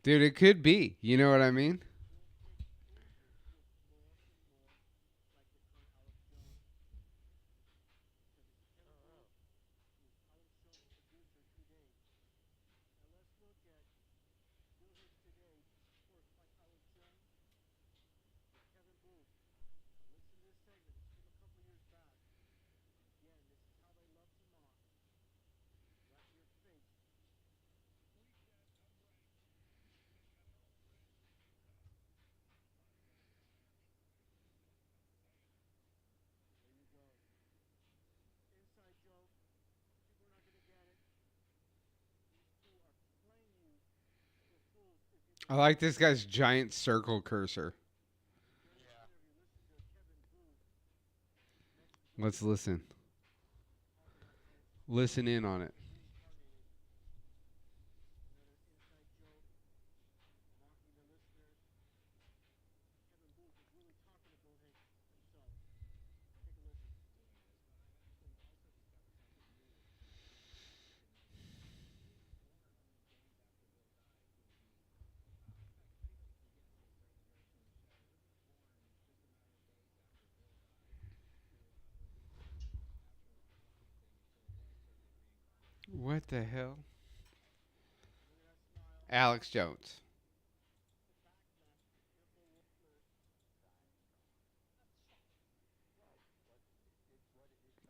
Dude, it could be. You know what I mean? I like this guy's giant circle cursor. Let's listen. Listen in on it. What the hell? Alex Jones.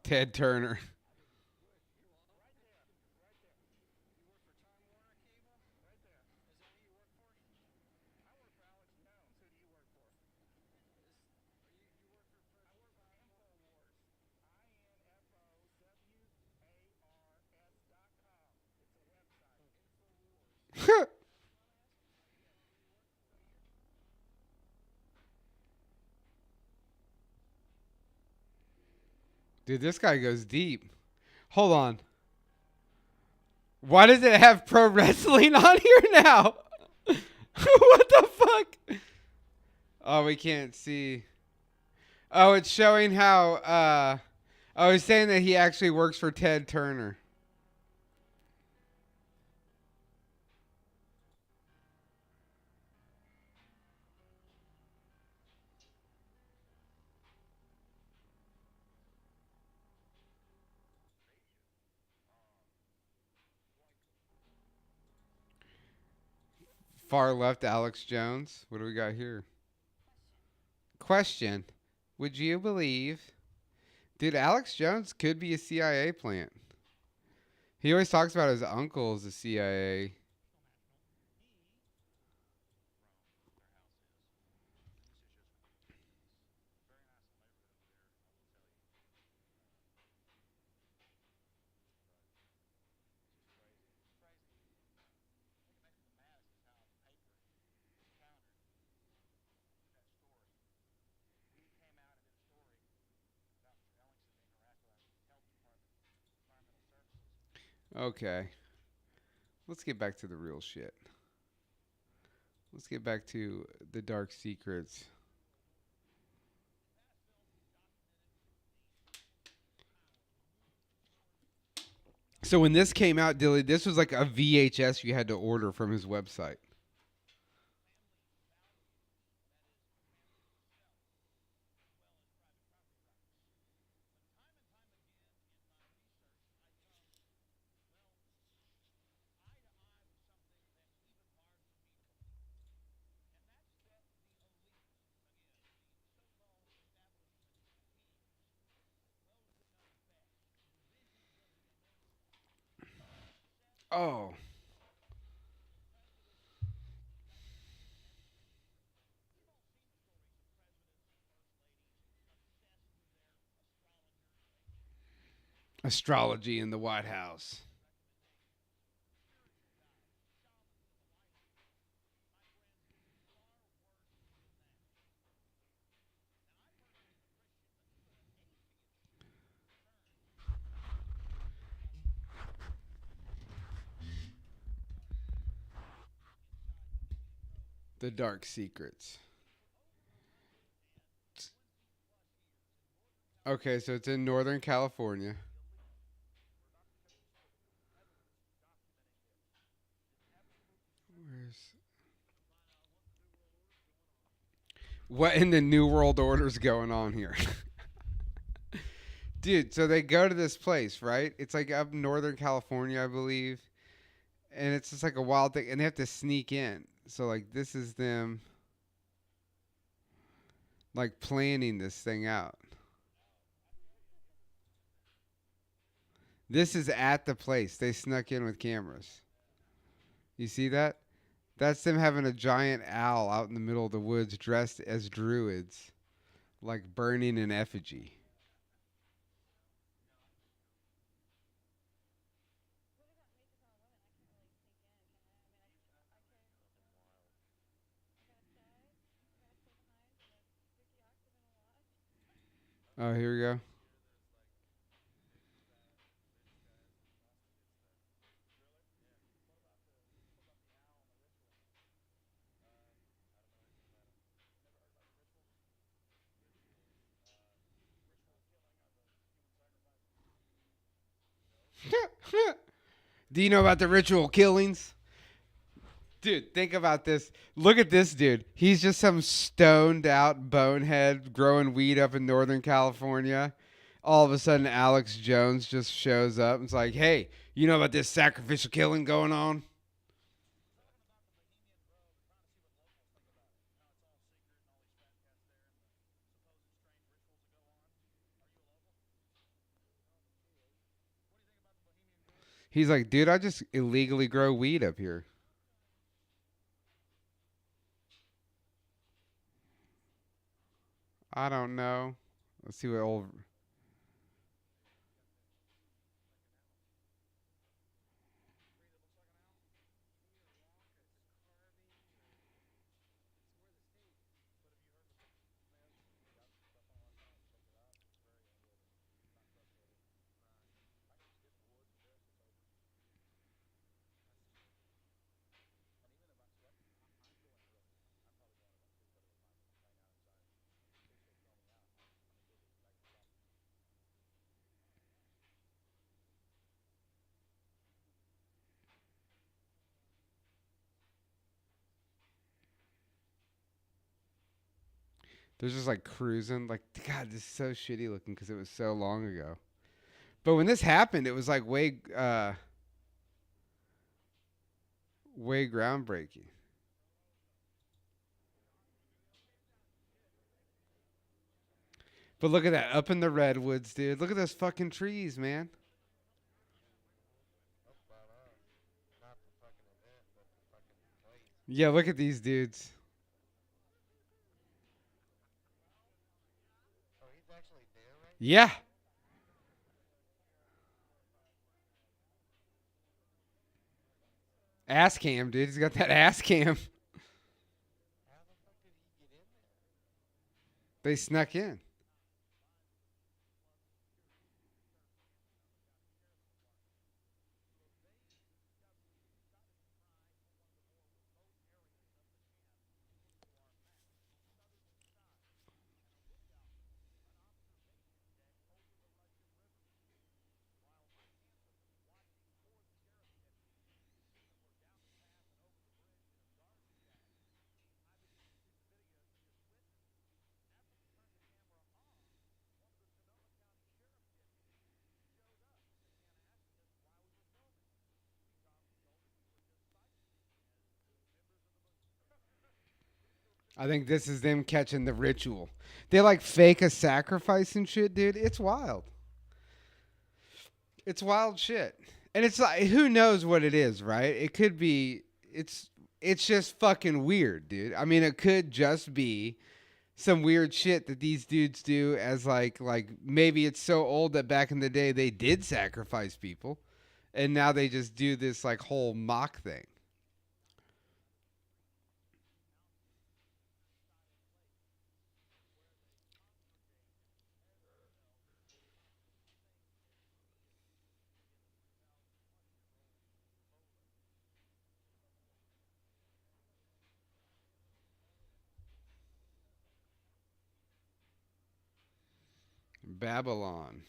Ted Turner. Dude, this guy goes deep. Hold on. Why does it have pro wrestling on here now? What the fuck? Oh, we can't see. Oh, it's showing how, oh, he's saying that he actually works for Ted Turner. Far left, Alex Jones. What do we got here? Question. Would you believe... Dude, Alex Jones could be a CIA plant. He always talks about his uncle as a CIA. Okay. Let's get back to the real shit. Let's get back to the dark secrets. So when this came out, Dilly, this was like a VHS you had to order from his website. Oh. Astrology in the White House. The dark secrets. Okay, so it's in Northern California. Where's... What in the New World Order's going on here? Dude, so they go to this place, right? It's like up in Northern California, I believe. And it's just like a wild thing. And they have to sneak in. So, like, this is them, like, planning this thing out. This is at the place. They snuck in with cameras. You see that? That's them having a giant owl out in the middle of the woods dressed as druids, like burning an effigy. Oh, here we go. Do you know about the ritual killings? Dude, think about this. Look at this dude. He's just some stoned out bonehead growing weed up in Northern California. All of a sudden, Alex Jones just shows up and it's like, hey, you know about this sacrificial killing going on? He's like, dude, I just illegally grow weed up here. I don't know. Let's see what old... They're just like cruising. Like, God, this is so shitty looking because it was so long ago. But when this happened, it was like way groundbreaking. But look at that. Up in the redwoods, dude. Look at those fucking trees, man. Yeah, look at these dudes. Yeah. Ass cam, dude. He's got that ass cam. They snuck in. I think this is them catching the ritual. They like fake a sacrifice and shit, dude. It's wild. It's wild shit. And it's like, who knows what it is, right? It could be, it's just fucking weird, dude. I mean, it could just be some weird shit that these dudes do as like maybe it's so old that back in the day they did sacrifice people. And now they just do this like whole mock thing. Babylon.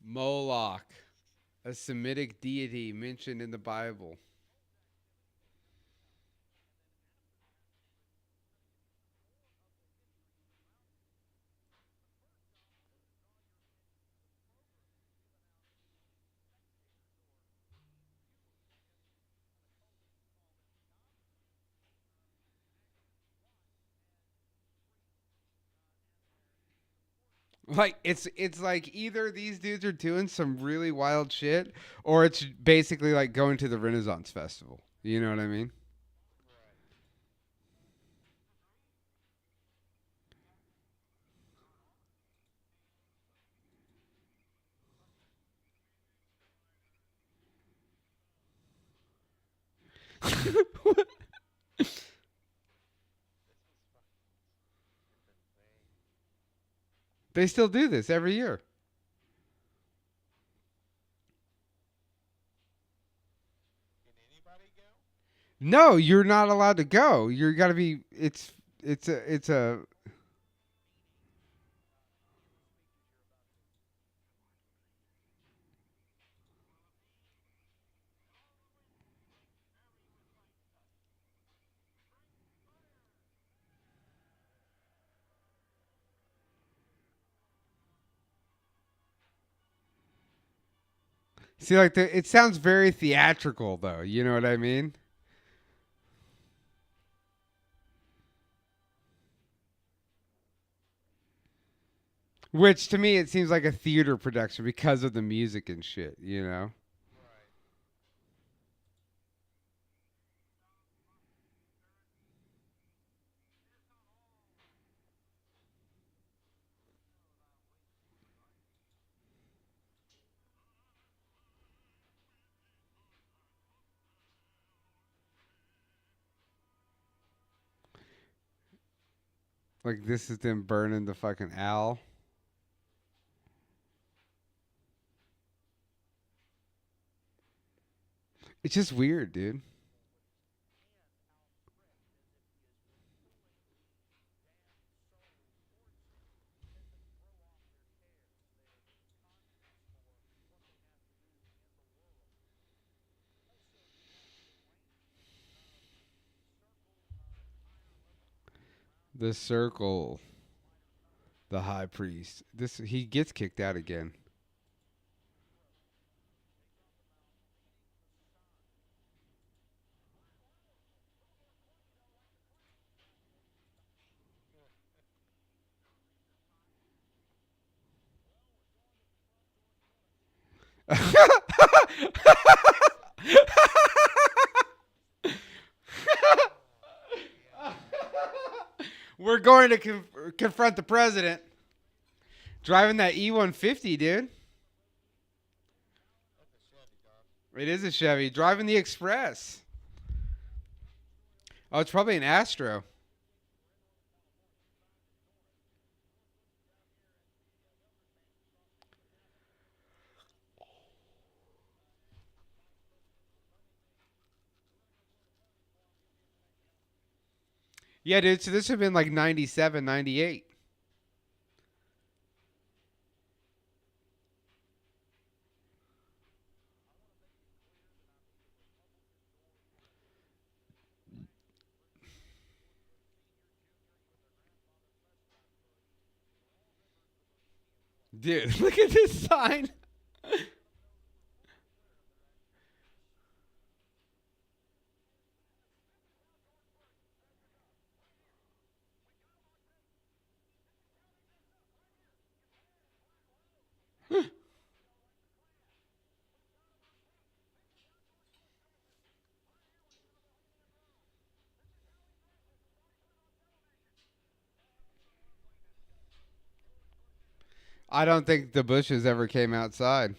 Moloch, a Semitic deity mentioned in the Bible. Like it's like either these dudes are doing some really wild shit, or it's basically like going to the Renaissance Festival. You know what I mean? They still do this every year. No, you're not allowed to go. You got to be. It's a. See, like it sounds very theatrical, though. You know what I mean? Which to me, it seems like a theater production because of the music and shit. You know? Like this is them burning the fucking owl. It's just weird, dude. The circle. The high priest. He gets kicked out again. We're going to confront the president. Driving that E150, dude. It is a Chevy. Driving the Express. Oh, it's probably an Astro. Yeah, dude. So this would have been like 97, 98. Dude, look at this sign. I don't think the Bushes ever came outside.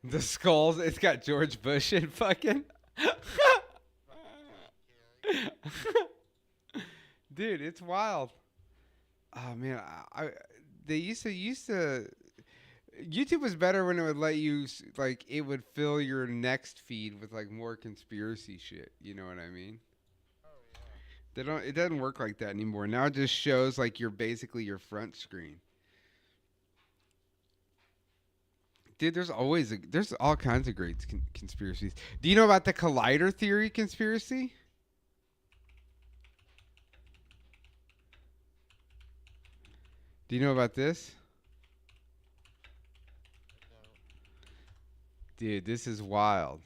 The skulls, it's got George Bush in fucking. Dude, it's wild. Oh man, they used to YouTube was better when it would let you like it would fill your next feed with like more conspiracy shit. You know what I mean? They don't. It doesn't work like that anymore. Now it just shows like you're basically your front screen. Dude, there's all kinds of great conspiracies. Do you know about the collider theory conspiracy? Do you know about this? Dude, this is wild.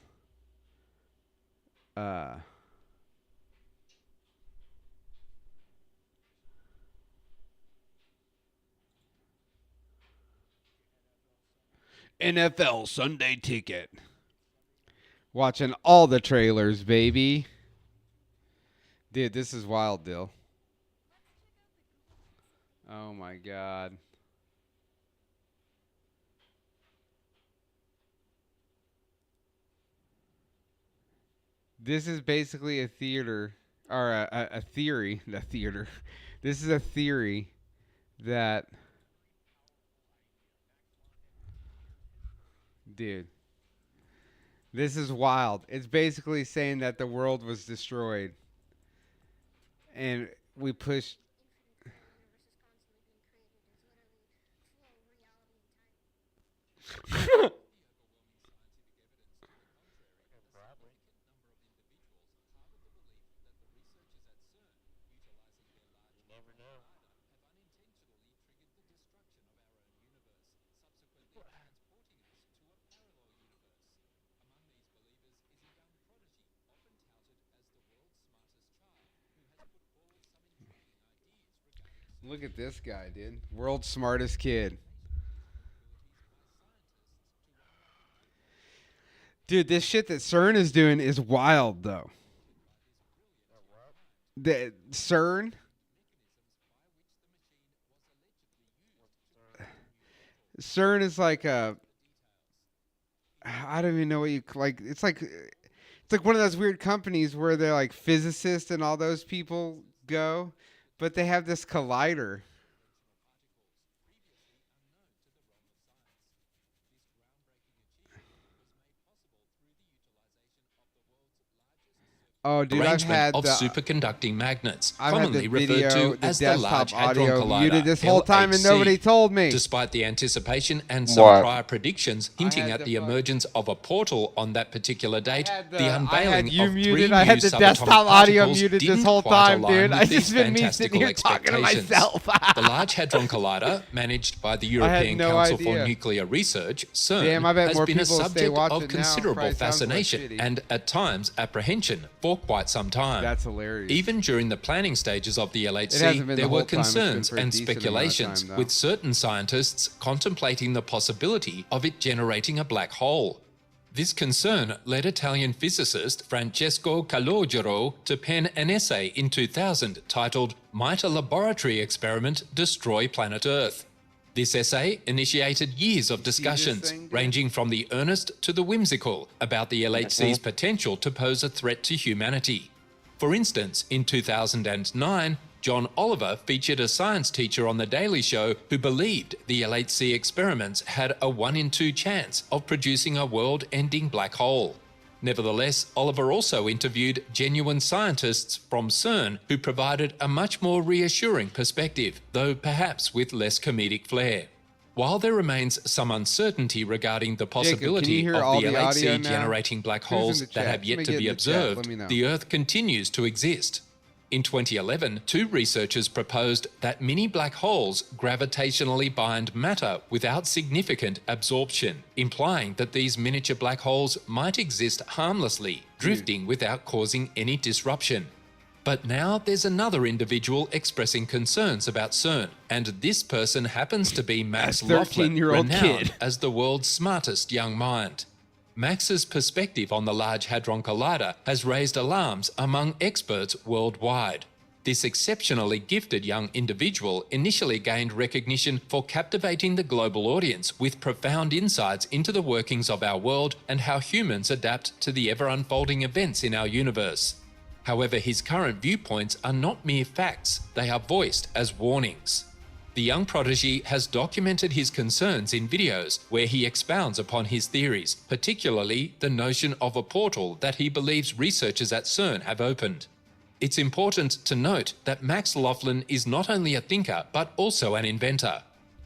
NFL Sunday Ticket. Watching all the trailers, baby. Dude, this is wild, Dill. Oh my God. This is basically a theater, or a theory, a theater. This is a theory that, dude, this is wild. It's basically saying that the world was destroyed. And we pushed. Look at this guy, dude. World's smartest kid. Dude, this shit that CERN is doing is wild, though. The CERN? CERN is like a... I don't even know what you... like. It's like one of those weird companies where they're like physicists and all those people go. But they have this collider. Oh, dude, I've had of the superconducting magnets, I've commonly had the video, referred to as the Large Hadron Collider, muted this whole time and LHC, nobody told me. Despite the anticipation and some prior predictions hinting at the emergence of a portal on that particular date, the unveiling of three new subatomic particles didn't quite align with these fantastical expectations. The Large Hadron Collider, managed by the European Council for Nuclear Research, CERN, has been a subject of considerable fascination and, at times, apprehension for quite some time. That's hilarious. Even during the planning stages of the LHC, there were concerns and speculations, with certain scientists contemplating the possibility of it generating a black hole. This concern led Italian physicist Francesco Calogero to pen an essay in 2000 titled "Might a Laboratory Experiment Destroy Planet Earth?" This essay initiated years of discussions, ranging from the earnest to the whimsical, about the LHC's potential to pose a threat to humanity. For instance, in 2009, John Oliver featured a science teacher on The Daily Show who believed the LHC experiments had a 1 in 2 chance of producing a world-ending black hole. Nevertheless, Oliver also interviewed genuine scientists from CERN who provided a much more reassuring perspective, though perhaps with less comedic flair. While there remains some uncertainty regarding the possibility of the LHC generating black holes that have yet to be observed, the Earth continues to exist. In 2011, 2 researchers proposed that mini black holes gravitationally bind matter without significant absorption, implying that these miniature black holes might exist harmlessly, drifting without causing any disruption. But now there's another individual expressing concerns about CERN, and this person happens to be Max Laughlin, renowned as the world's smartest young mind. Max's perspective on the Large Hadron Collider has raised alarms among experts worldwide. This exceptionally gifted young individual initially gained recognition for captivating the global audience with profound insights into the workings of our world and how humans adapt to the ever-unfolding events in our universe. However, his current viewpoints are not mere facts, they are voiced as warnings. The young prodigy has documented his concerns in videos where he expounds upon his theories, particularly the notion of a portal that he believes researchers at CERN have opened. It's important to note that Max Laughlin is not only a thinker but also an inventor.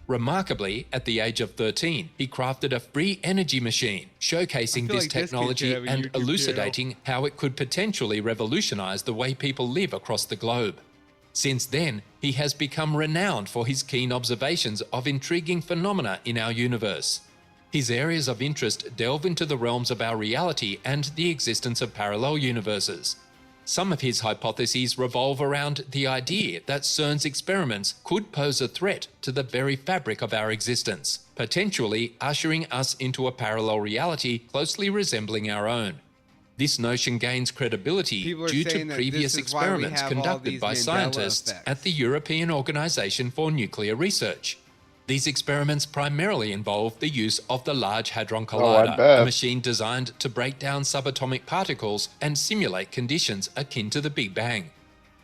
Remarkably, at the age of 13, he crafted a free energy machine, showcasing this technology and elucidating how it could potentially revolutionize the way people live across the globe. Since then, he has become renowned for his keen observations of intriguing phenomena in our universe. His areas of interest delve into the realms of our reality and the existence of parallel universes. Some of his hypotheses revolve around the idea that CERN's experiments could pose a threat to the very fabric of our existence, potentially ushering us into a parallel reality closely resembling our own. This notion gains credibility due to previous experiments conducted by scientists at the European Organization for Nuclear Research. These experiments primarily involve the use of the Large Hadron Collider, a machine designed to break down subatomic particles and simulate conditions akin to the Big Bang.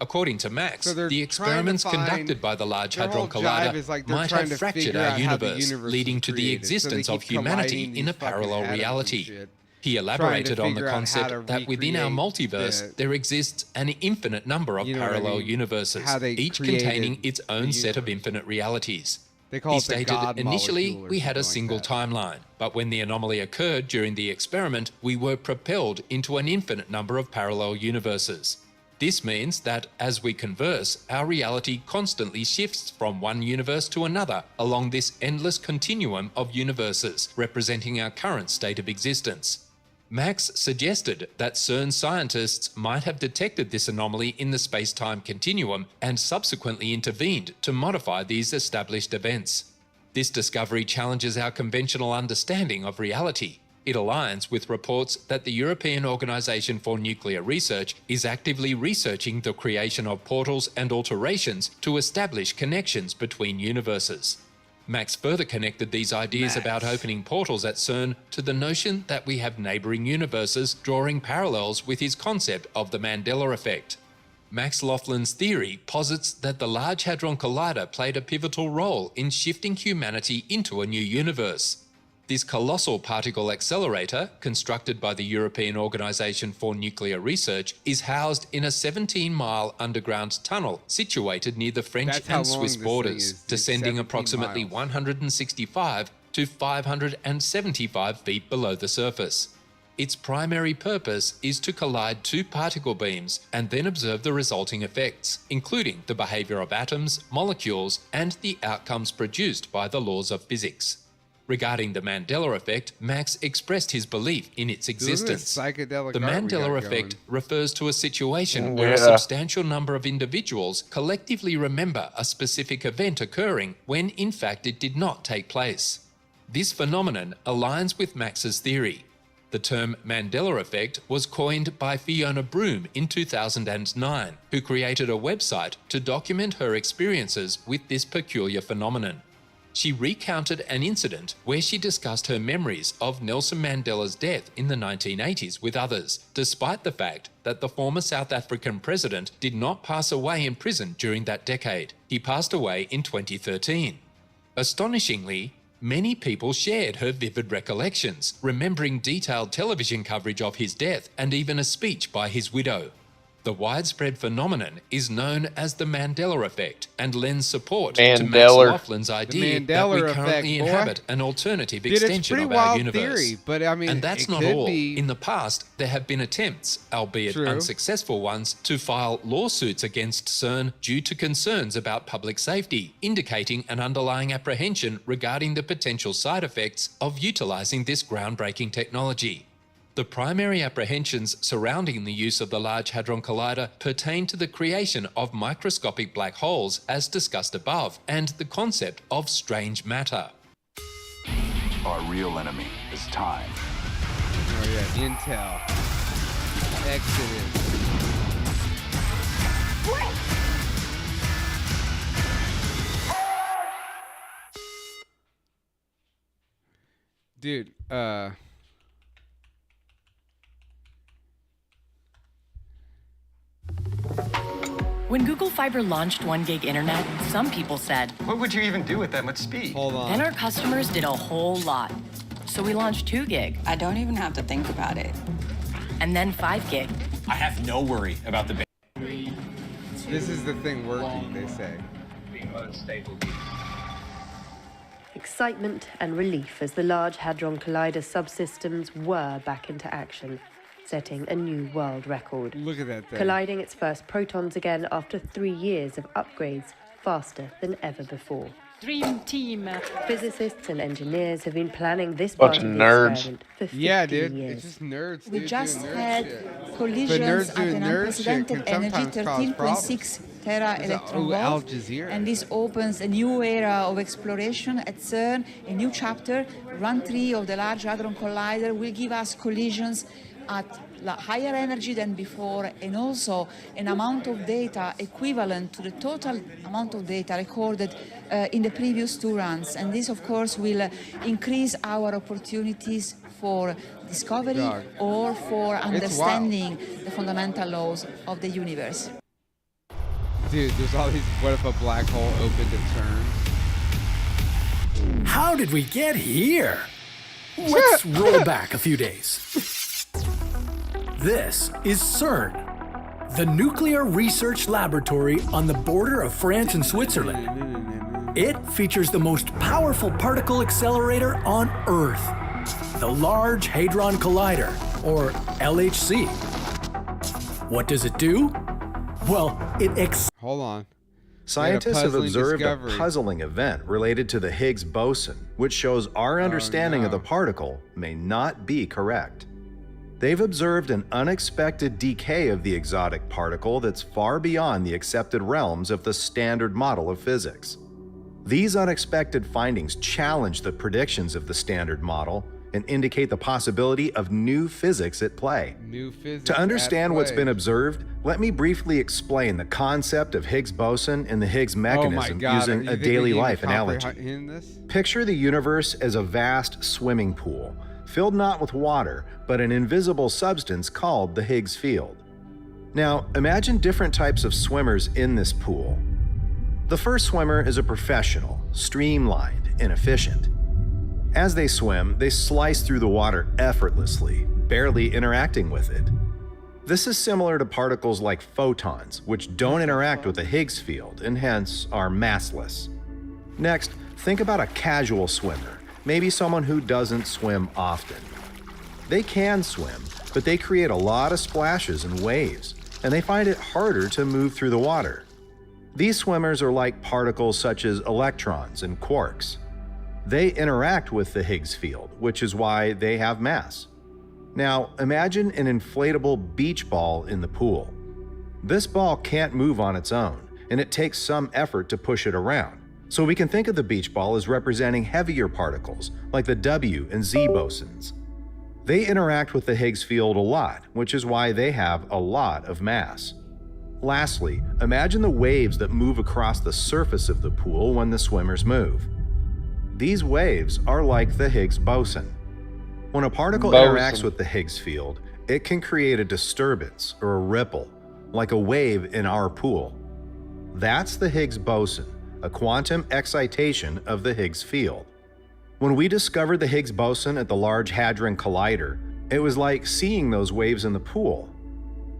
According to Max, the experiments conducted by the Large Hadron Collider might have fractured our universe, leading to the existence of humanity in a parallel reality. He elaborated on the concept that within our multiverse, there exists an infinite number of parallel universes, each containing its own set of infinite realities. He stated, initially, we had a single timeline, but when the anomaly occurred during the experiment, we were propelled into an infinite number of parallel universes. This means that, as we converse, our reality constantly shifts from one universe to another along this endless continuum of universes, representing our current state of existence. Max suggested that CERN scientists might have detected this anomaly in the space-time continuum and subsequently intervened to modify these established events. This discovery challenges our conventional understanding of reality. It aligns with reports that the European Organization for Nuclear Research is actively researching the creation of portals and alterations to establish connections between universes. Max further connected these ideas about opening portals at CERN to the notion that we have neighboring universes, drawing parallels with his concept of the Mandela effect. Max Laughlin's theory posits that the Large Hadron Collider played a pivotal role in shifting humanity into a new universe. This colossal particle accelerator, constructed by the European Organization for Nuclear Research, is housed in a 17-mile underground tunnel situated near the French and Swiss borders, descending approximately 165 to 575 feet below the surface. Its primary purpose is to collide two particle beams and then observe the resulting effects, including the behavior of atoms, molecules, and the outcomes produced by the laws of physics. Regarding the Mandela effect, Max expressed his belief in its existence. The Mandela effect refers to a situation where a substantial number of individuals collectively remember a specific event occurring when in fact it did not take place. This phenomenon aligns with Max's theory. The term Mandela effect was coined by Fiona Broome in 2009, who created a website to document her experiences with this peculiar phenomenon. She recounted an incident where she discussed her memories of Nelson Mandela's death in the 1980s with others, despite the fact that the former South African president did not pass away in prison during that decade. He passed away in 2013. Astonishingly, many people shared her vivid recollections, remembering detailed television coverage of his death and even a speech by his widow. The widespread phenomenon is known as the Mandela effect and lends support to Max Laughlin's idea that we currently inhabit an alternative extension of our universe. Theory, but I mean, and that's not all. In the past, there have been attempts, albeit unsuccessful ones, to file lawsuits against CERN due to concerns about public safety, indicating an underlying apprehension regarding the potential side effects of utilizing this groundbreaking technology. The primary apprehensions surrounding the use of the Large Hadron Collider pertain to the creation of microscopic black holes, as discussed above, and the concept of strange matter. Our real enemy is time. Oh yeah, Intel. Exodus. Dude, When Google Fiber launched 1 gig internet, some people said, "What would you even do with that much speed?" Hold on. Then our customers did a whole lot. So we launched 2 gig. I don't even have to think about it. And then 5 gig. I have no worry about the This is the thing working, they say. Excitement and relief as the Large Hadron Collider subsystems whir back into action, setting a new world record. Look at that thing. Colliding its first protons again after 3 years of upgrades, faster than ever before. Dream team. Physicists and engineers have been planning this bunch part of of the nerds. experiment for 50 dude. years. It's just nerds. We dude, just doing nerd had shit. collisions But at nerds an doing nerd shit unprecedented can energy, sometimes cause 13.6 tera electron Al volt, Jazeera. and this opens a new era of exploration at CERN, a new chapter. Run 3 of the Large Hadron Collider will give us collisions at higher energy than before, and also an amount of data equivalent to the total amount of data recorded in the previous 2 runs. And this, of course, will increase our opportunities for discovery or for understanding the fundamental laws of the universe. Dude, there's all these, what if a black hole opened at CERN? How did we get here? Let's roll back a few days. This is CERN, the nuclear research laboratory on the border of France and Switzerland. It features the most powerful particle accelerator on Earth, the Large Hadron Collider, or LHC. What does it do? Well, Hold on. Scientists have observed a puzzling event related to the Higgs boson, which shows our understanding of the particle may not be correct. They've observed an unexpected decay of the exotic particle that's far beyond the accepted realms of the standard model of physics. These unexpected findings challenge the predictions of the standard model and indicate the possibility of new physics at play. To understand what's been observed, let me briefly explain the concept of Higgs boson and the Higgs mechanism using a daily life analogy. Picture the universe as a vast swimming pool, filled not with water, but an invisible substance called the Higgs field. Now, imagine different types of swimmers in this pool. The first swimmer is a professional, streamlined, and efficient. As they swim, they slice through the water effortlessly, barely interacting with it. This is similar to particles like photons, which don't interact with the Higgs field and hence are massless. Next, think about a casual swimmer, maybe someone who doesn't swim often. They can swim, but they create a lot of splashes and waves, and they find it harder to move through the water. These swimmers are like particles such as electrons and quarks. They interact with the Higgs field, which is why they have mass. Now, imagine an inflatable beach ball in the pool. This ball can't move on its own, and it takes some effort to push it around. So we can think of the beach ball as representing heavier particles, like the W and Z bosons. They interact with the Higgs field a lot, which is why they have a lot of mass. Lastly, imagine the waves that move across the surface of the pool when the swimmers move. These waves are like the Higgs boson. When a particle interacts with the Higgs field, it can create a disturbance or a ripple, like a wave in our pool. That's the Higgs boson, a quantum excitation of the Higgs field. When we discovered the Higgs boson at the Large Hadron Collider, it was like seeing those waves in the pool.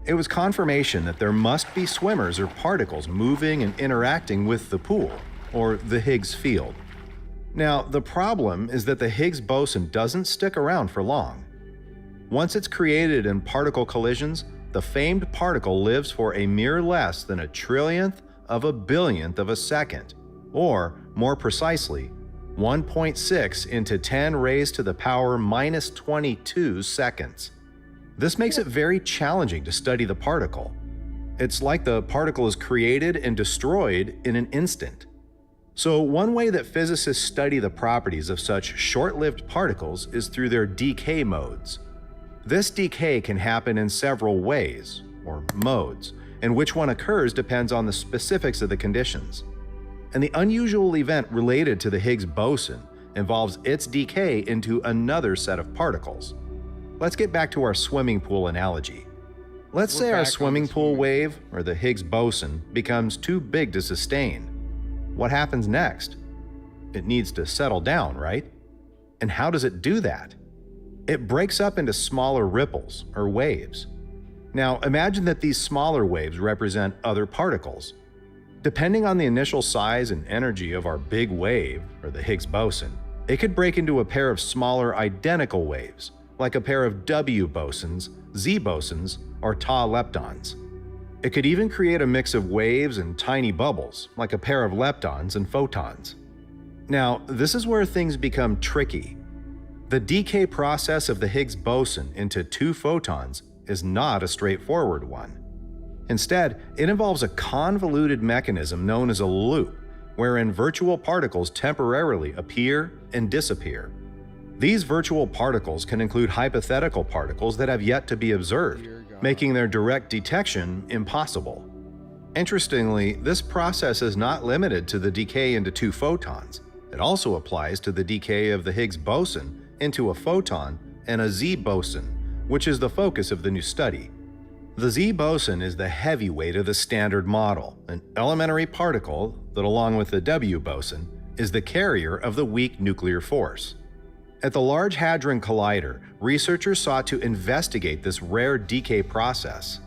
It was confirmation that there must be swimmers or particles moving and interacting with the pool, or the Higgs field. Now, the problem is that the Higgs boson doesn't stick around for long. Once it's created in particle collisions, the famed particle lives for a mere less than a trillionth of a billionth of a second, or more precisely, 1.6 into 10 raised to the power minus 22 seconds. This makes it very challenging to study the particle. It's like the particle is created and destroyed in an instant. So one way that physicists study the properties of such short-lived particles is through their decay modes. This decay can happen in several ways, or modes, and which one occurs depends on the specifics of the conditions. And the unusual event related to the Higgs boson involves its decay into another set of particles. Let's get back to our swimming pool analogy. Let's say our swimming pool wave, or the Higgs boson, becomes too big to sustain. What happens next? It needs to settle down, right? And how does it do that? It breaks up into smaller ripples, or waves. Now, imagine that these smaller waves represent other particles. Depending on the initial size and energy of our big wave, or the Higgs boson, it could break into a pair of smaller identical waves, like a pair of W bosons, Z bosons, or tau leptons. It could even create a mix of waves and tiny bubbles, like a pair of leptons and photons. Now, this is where things become tricky. The decay process of the Higgs boson into 2 photons is not a straightforward one. Instead, it involves a convoluted mechanism known as a loop, wherein virtual particles temporarily appear and disappear. These virtual particles can include hypothetical particles that have yet to be observed, making their direct detection impossible. Interestingly, this process is not limited to the decay into 2 photons. It also applies to the decay of the Higgs boson into a photon and a Z boson, which is the focus of the new study. The Z boson is the heavyweight of the Standard Model, an elementary particle that, along with the W boson, is the carrier of the weak nuclear force. At the Large Hadron Collider, researchers sought to investigate this rare decay process.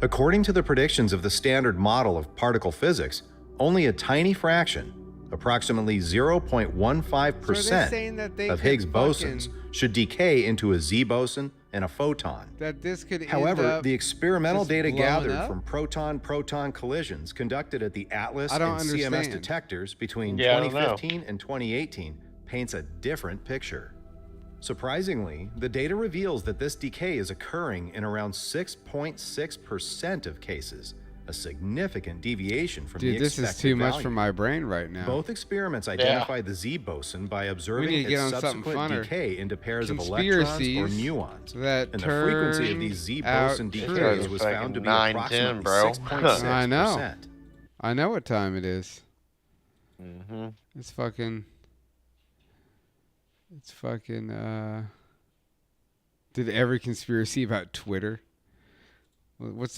According to the predictions of the Standard Model of particle physics, only a tiny fraction, approximately 0.15% of Higgs bosons should decay into a Z boson and a photon. That this could However, the experimental data gathered from proton-proton collisions conducted at the Atlas and CMS detectors between 2015 and 2018 paints a different picture. Surprisingly, the data reveals that this decay is occurring in around 6.6% of cases, a significant deviation from the expected value. Dude, this is too much value. for my brain right now. Both experiments identified the Z boson by observing its subsequent decay into pairs of electrons or muons, and the frequency of these Z boson decays was found to be approximately 6.6%. I know. I know what time it is. It's fucking... Did every conspiracy about Twitter? What's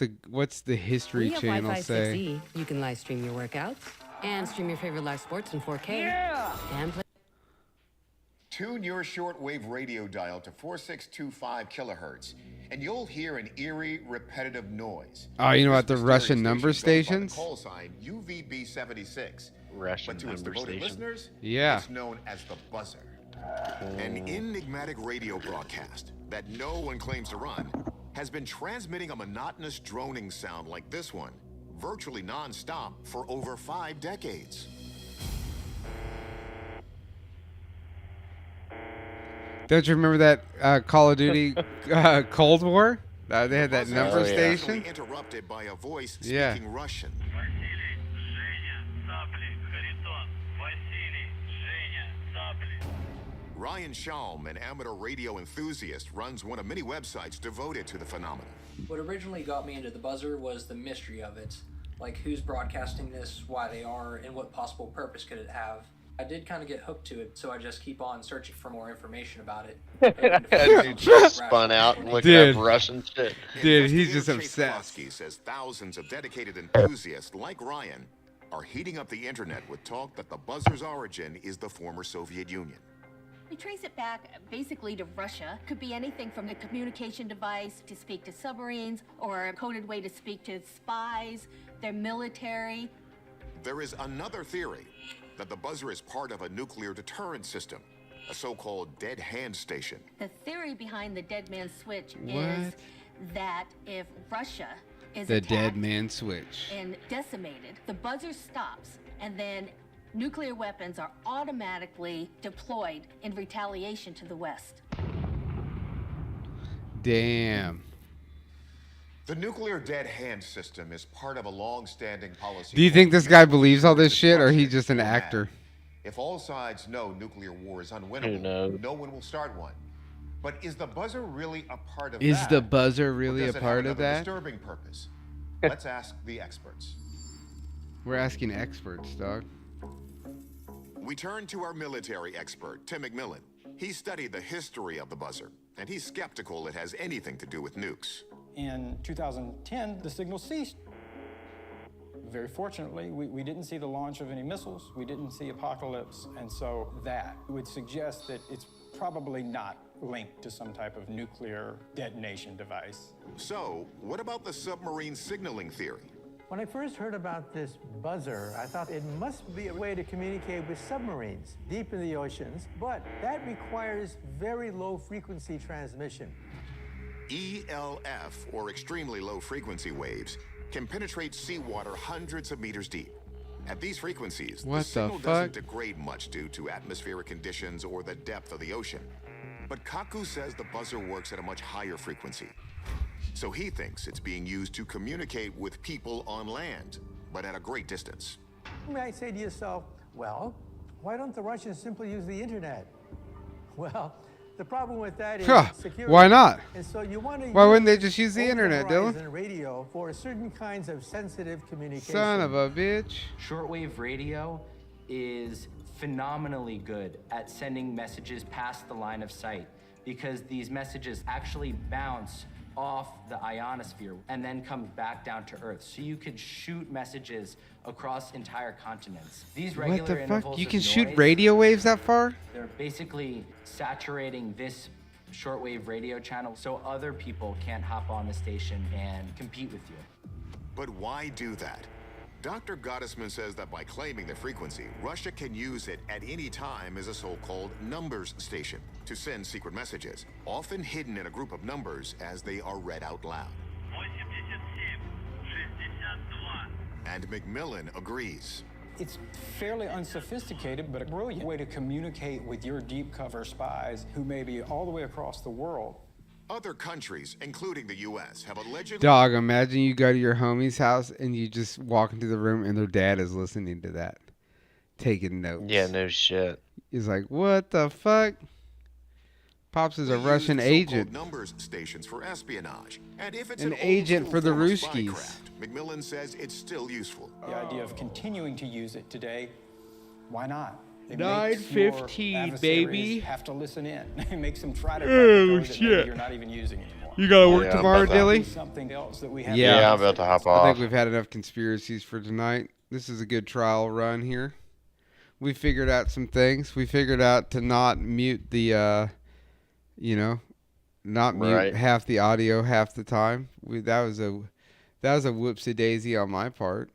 the History Channel say? You can live stream your workouts and stream your favorite live sports in 4K. And play. Tune your shortwave radio dial to 4625 kilohertz, and you'll hear an eerie, repetitive noise. Oh, you know what? The Russian number stations? Call sign UVB76. Russian but to its devoted listeners, yeah, it's known as the buzzer. An enigmatic radio broadcast that no one claims to run has been transmitting a monotonous droning sound like this one, virtually non-stop for over 5 decades. Don't you remember that Call of Duty Cold War? They had that number station. Interrupted by a voice speaking Russian. Ryan Schaum, an amateur radio enthusiast, runs one of many websites devoted to the phenomenon. What originally got me into the buzzer was the mystery of it. Like who's broadcasting this, why they are, and what possible purpose could it have. I did kind of get hooked to it, so I just keep on searching for more information about it. Dude just spun out and looked up Russian shit. Dude, he's just obsessed. Says thousands of dedicated enthusiasts like Ryan are heating up the internet with talk that the buzzer's origin is the former Soviet Union. We trace it back basically to Russia. Could be anything from the communication device to speak to submarines, or a coded way to speak to spies, their military. There is another theory that the buzzer is part of a nuclear deterrent system, a so-called dead hand station. The theory behind the dead man switch is that if Russia is the dead man switch and decimated, the buzzer stops, and then nuclear weapons are automatically deployed in retaliation to the West. Damn. The nuclear dead hand system is part of a long-standing policy. Do you think this guy believes all this shit, or he's just an actor? If all sides know nuclear war is unwinnable, no one will start one. But is the buzzer really a part of that? Is the buzzer really a part of that? Disturbing purpose. Let's ask the experts. We're asking experts, dog. We turn to our military expert, Tim McMillan. He studied the history of the buzzer, and he's skeptical it has anything to do with nukes. In 2010, the signal ceased. Very fortunately, we didn't see the launch of any missiles. We didn't see apocalypse. And so that would suggest that it's probably not linked to some type of nuclear detonation device. So, what about the submarine signaling theory? When I first heard about this buzzer, I thought it must be a way to communicate with submarines deep in the oceans, but that requires very low frequency transmission. ELF, or extremely low frequency waves, can penetrate seawater hundreds of meters deep. At these frequencies, What the signal the doesn't fuck? degrade much due to atmospheric conditions or the depth of the ocean. But Kaku says the buzzer works at a much higher frequency. So he thinks it's being used to communicate with people on land, but at a great distance. You might say to yourself, well, why don't the Russians simply use the internet? Well, the problem with that is security. Why not? And so you want to Why wouldn't they just use the internet, Dylan? Radio for certain kinds of sensitive communication. Son of a bitch. Shortwave radio is phenomenally good at sending messages past the line of sight because these messages actually bounce off the ionosphere and then come back down to Earth. So you could shoot messages across entire continents. These regular What the intervals fuck? You of can shoot noise, radio waves that far? they're basically saturating this shortwave radio channel so other people can't hop on the station and compete with you. But why do that? Dr. Gottesman says that by claiming the frequency, Russia can use it at any time as a so-called numbers station to send secret messages, often hidden in a group of numbers as they are read out loud. And McMillan agrees. It's fairly unsophisticated, but a brilliant way to communicate with your deep cover spies who may be all the way across the world. Other countries, including the U.S., have allegedly... Dog, imagine you go to your homie's house and you just walk into the room and their dad is listening to that. Taking notes. Yeah, no shit. He's like, what the fuck? Pops is a Russian agent. Numbers stations for espionage. And if it's an agent for the Ruskies. McMillan says it's still useful. The idea of continuing to use it today, why not? It 9:15, baby. Have to listen in. It makes them try to shit. maybe you're not even using anymore. You gotta work tomorrow, Dilly? Something else that we have. Yeah, I'm about to hop off. I think we've had enough conspiracies for tonight. This is a good trial run here. We figured out some things. We figured out to not mute the, not mute half the audio half the time. That was a whoopsie daisy on my part.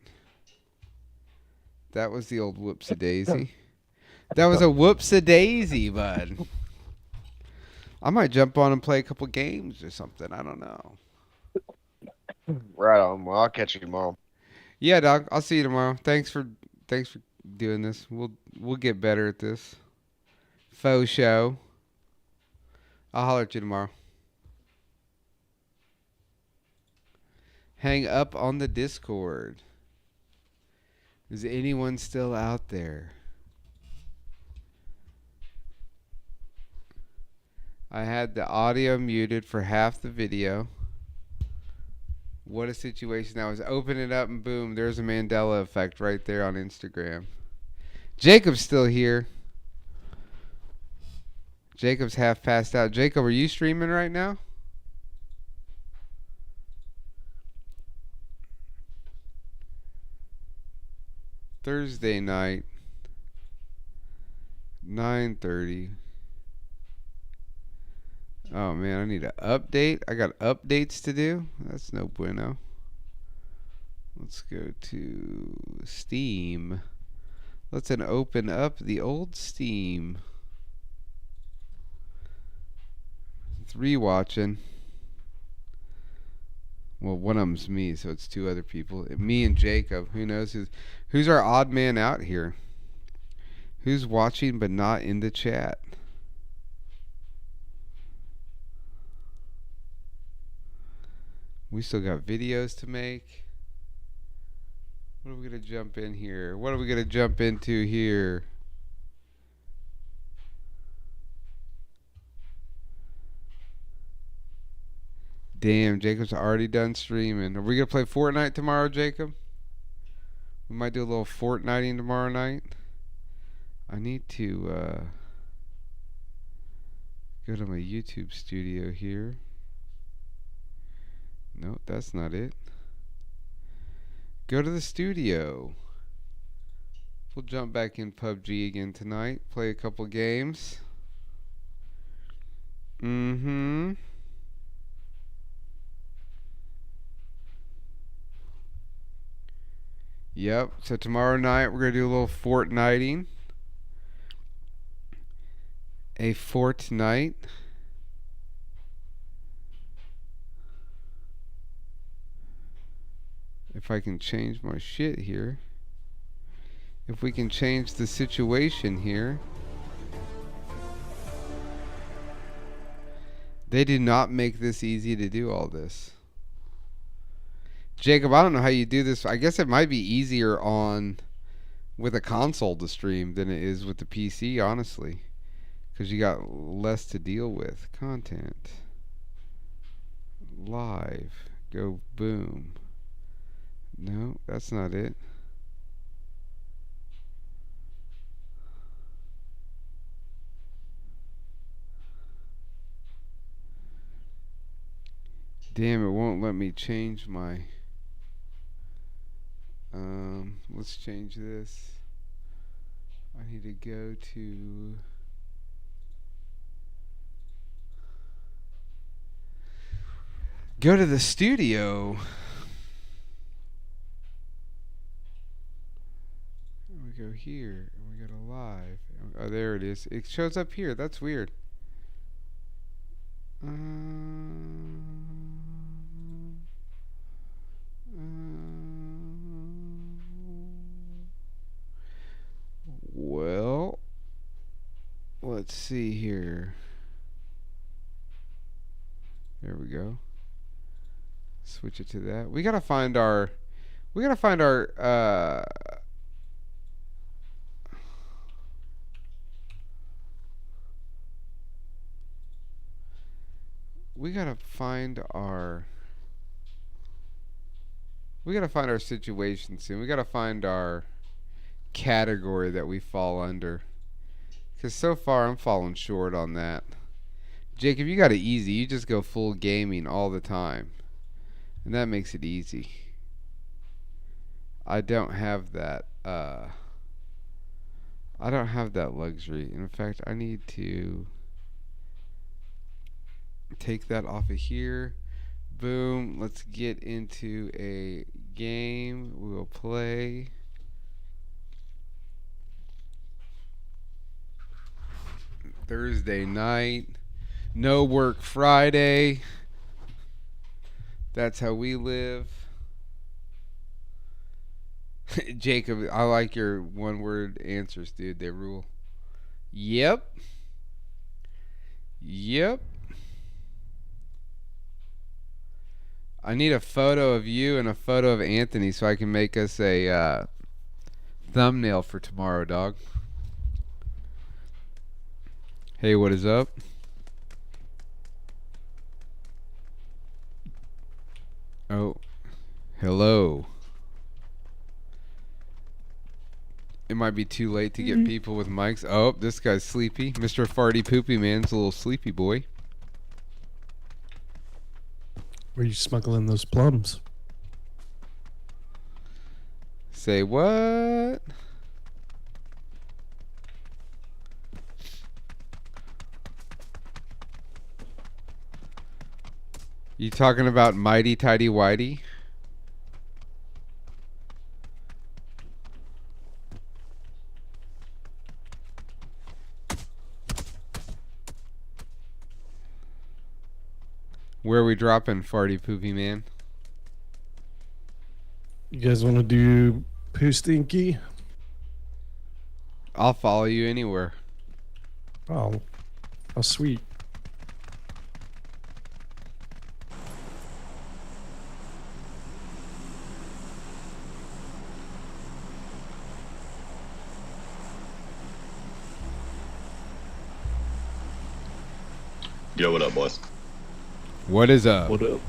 That was the old whoopsie daisy. That was a whoopsie daisy, bud. I might jump on and play a couple games or something. I don't know. Right on. Well, I'll catch you tomorrow. Yeah, dog. I'll see you tomorrow. Thanks for doing this. We'll get better at this. Faux show. I'll holler at you tomorrow. Hang up on the Discord. Is anyone still out there? I had the audio muted for half the video. What a situation. I was opening it up and boom, there's a Mandela effect right there on Instagram. Jacob's still here. Jacob's half passed out. Jacob, are you streaming right now? Thursday night, 9:30. Oh man, I need an update. I got updates to do. That's no bueno. Let's go to Steam. Let's open up the old Steam. It's rewatching. Well, one of them's me, so it's two other people. Me and Jacob. Who knows who's our odd man out here? Who's watching but not in the chat? We still got videos to make. What are we going to jump in here? What are we going to jump into here? Damn, Jacob's already done streaming. Are we going to play Fortnite tomorrow, Jacob? We might do a little Fortniting tomorrow night. I need to go to my YouTube studio here. Nope, that's not it. Go to the studio. We'll jump back in PUBG again tonight. Play a couple games. Mm-hmm. Yep, so tomorrow night we're going to do a little Fortniting. A Fortnite. If I can change my shit here. If we can change the situation here. They do not make this easy to do all this. Jacob, I don't know how you do this. I guess it might be easier on with a console to stream than it is with the PC, honestly. Because you got less to deal with. Content. Live. Go boom. No, that's not it. Damn, it won't let me change my... let's change this. I need to go to... Go to the studio. And we go here, and we go to live. Oh, there it is. It shows up here. That's weird. Well, let's see here. There we go. Switch it to that. We gotta find our. We gotta find our. We gotta find our. We gotta find our situation soon. We gotta find our category that we fall under. Because so far I'm falling short on that. Jacob, you got it easy. You just go full gaming all the time. And that makes it easy. I don't have that. I don't have that luxury. In fact, I need to take that off of here. Boom. Let's get into a game. We'll play. Thursday night. No work Friday. That's how we live. Jacob, I like your one-word answers, dude. They rule. Yep. Yep. I need a photo of you and a photo of Anthony so I can make us a thumbnail for tomorrow, dog. Hey, what is up? Oh, hello. It might be too late to get people with mics. Oh, this guy's sleepy. Mr. Farty Poopy Man's a little sleepy boy. Where you smuggling those plums? Say what? You talking about Mighty Tidy Whitey? Where are we dropping, Farty Poopy Man? You guys want to do Poo Stinky? I'll follow you anywhere. Oh, how sweet. Yo, what up, boys? What is up? What up?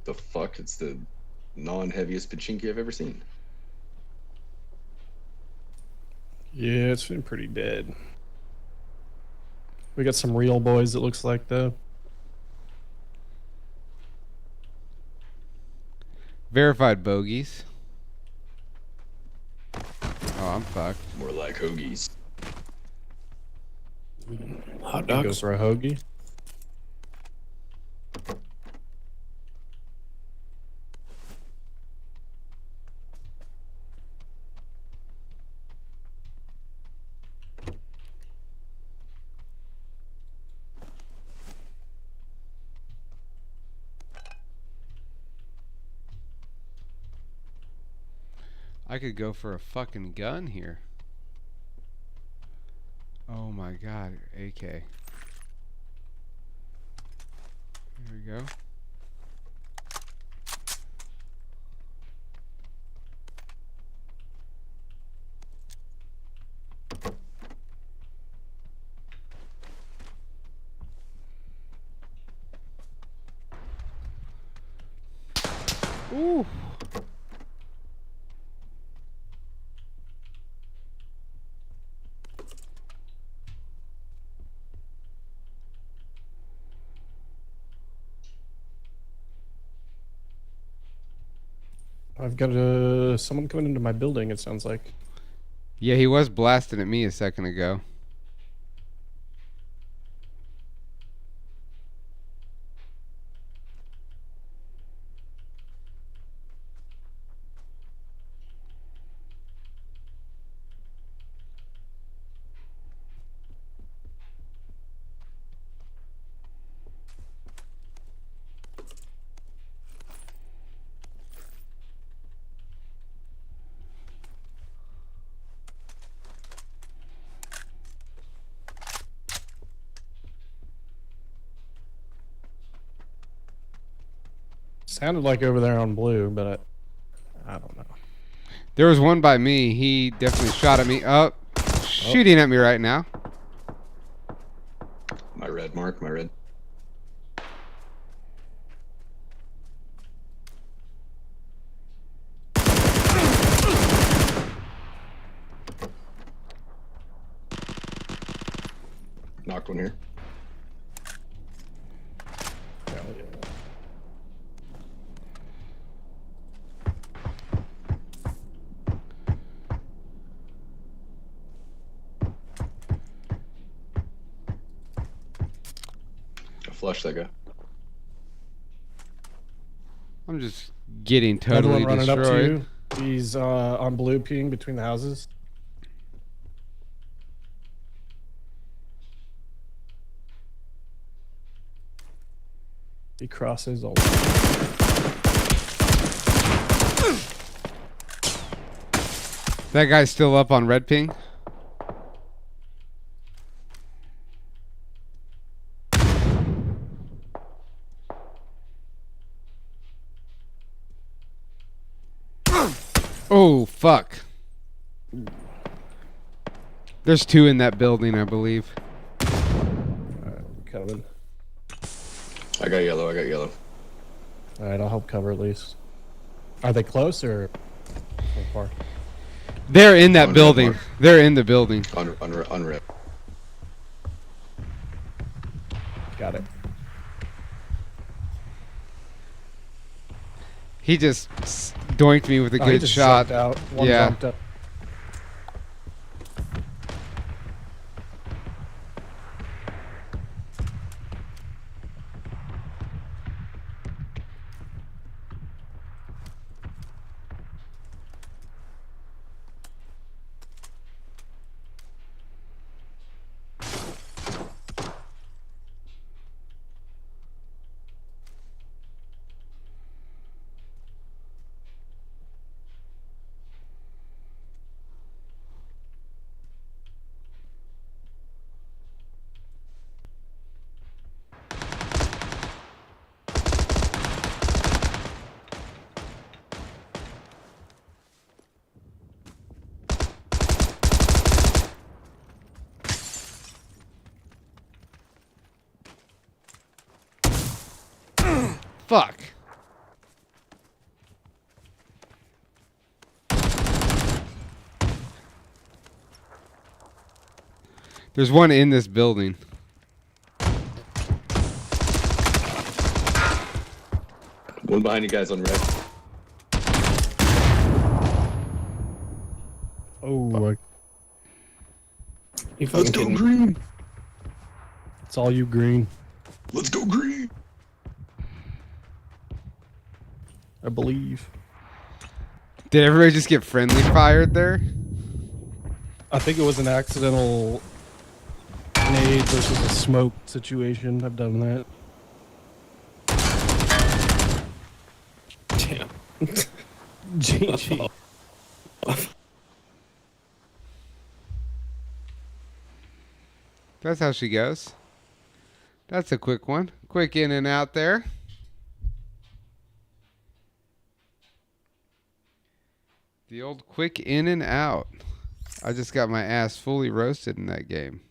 The fuck? It's the non-heaviest pachinki I've ever seen. Yeah, it's been pretty dead. We got some real boys, it looks like, though. Verified bogeys. Oh, I'm fucked. More like hoagies. Hot dogs. Go for a hoagie. I could go for a fucking gun here. Oh my god, AK. There we go. Ooh. I've got someone coming into my building, it sounds like. Yeah, he was blasting at me a second ago. Sounded like over there on blue, but I don't know. There was one by me. He definitely shot at me. Oh, shooting at me right now. My red, Mark, my red. Knocked one here. Flush that guy. I'm just getting totally running destroyed. Up to you. He's on blue peeing between the houses. He crosses all. That guy's still up on red ping. Oh, fuck. There's two in that building, I believe. Alright, coming. I got yellow, I got yellow. Alright, I'll help cover at least. Are they close or so far? They're in that building. They're in the building. On red. Got it. He just doinked me with a good shot. Out. One yeah. Bumped up. Fuck. There's one in this building. One behind you guys on red. Oh, let's go green. It's all you, green. Let's go green. I believe. Did everybody just get friendly fired there? I think it was an accidental nade versus a smoke situation. I've done that. Damn. GG. That's how she goes. That's a quick one. Quick in and out there. The old quick in and out. I just got my ass fully roasted in that game.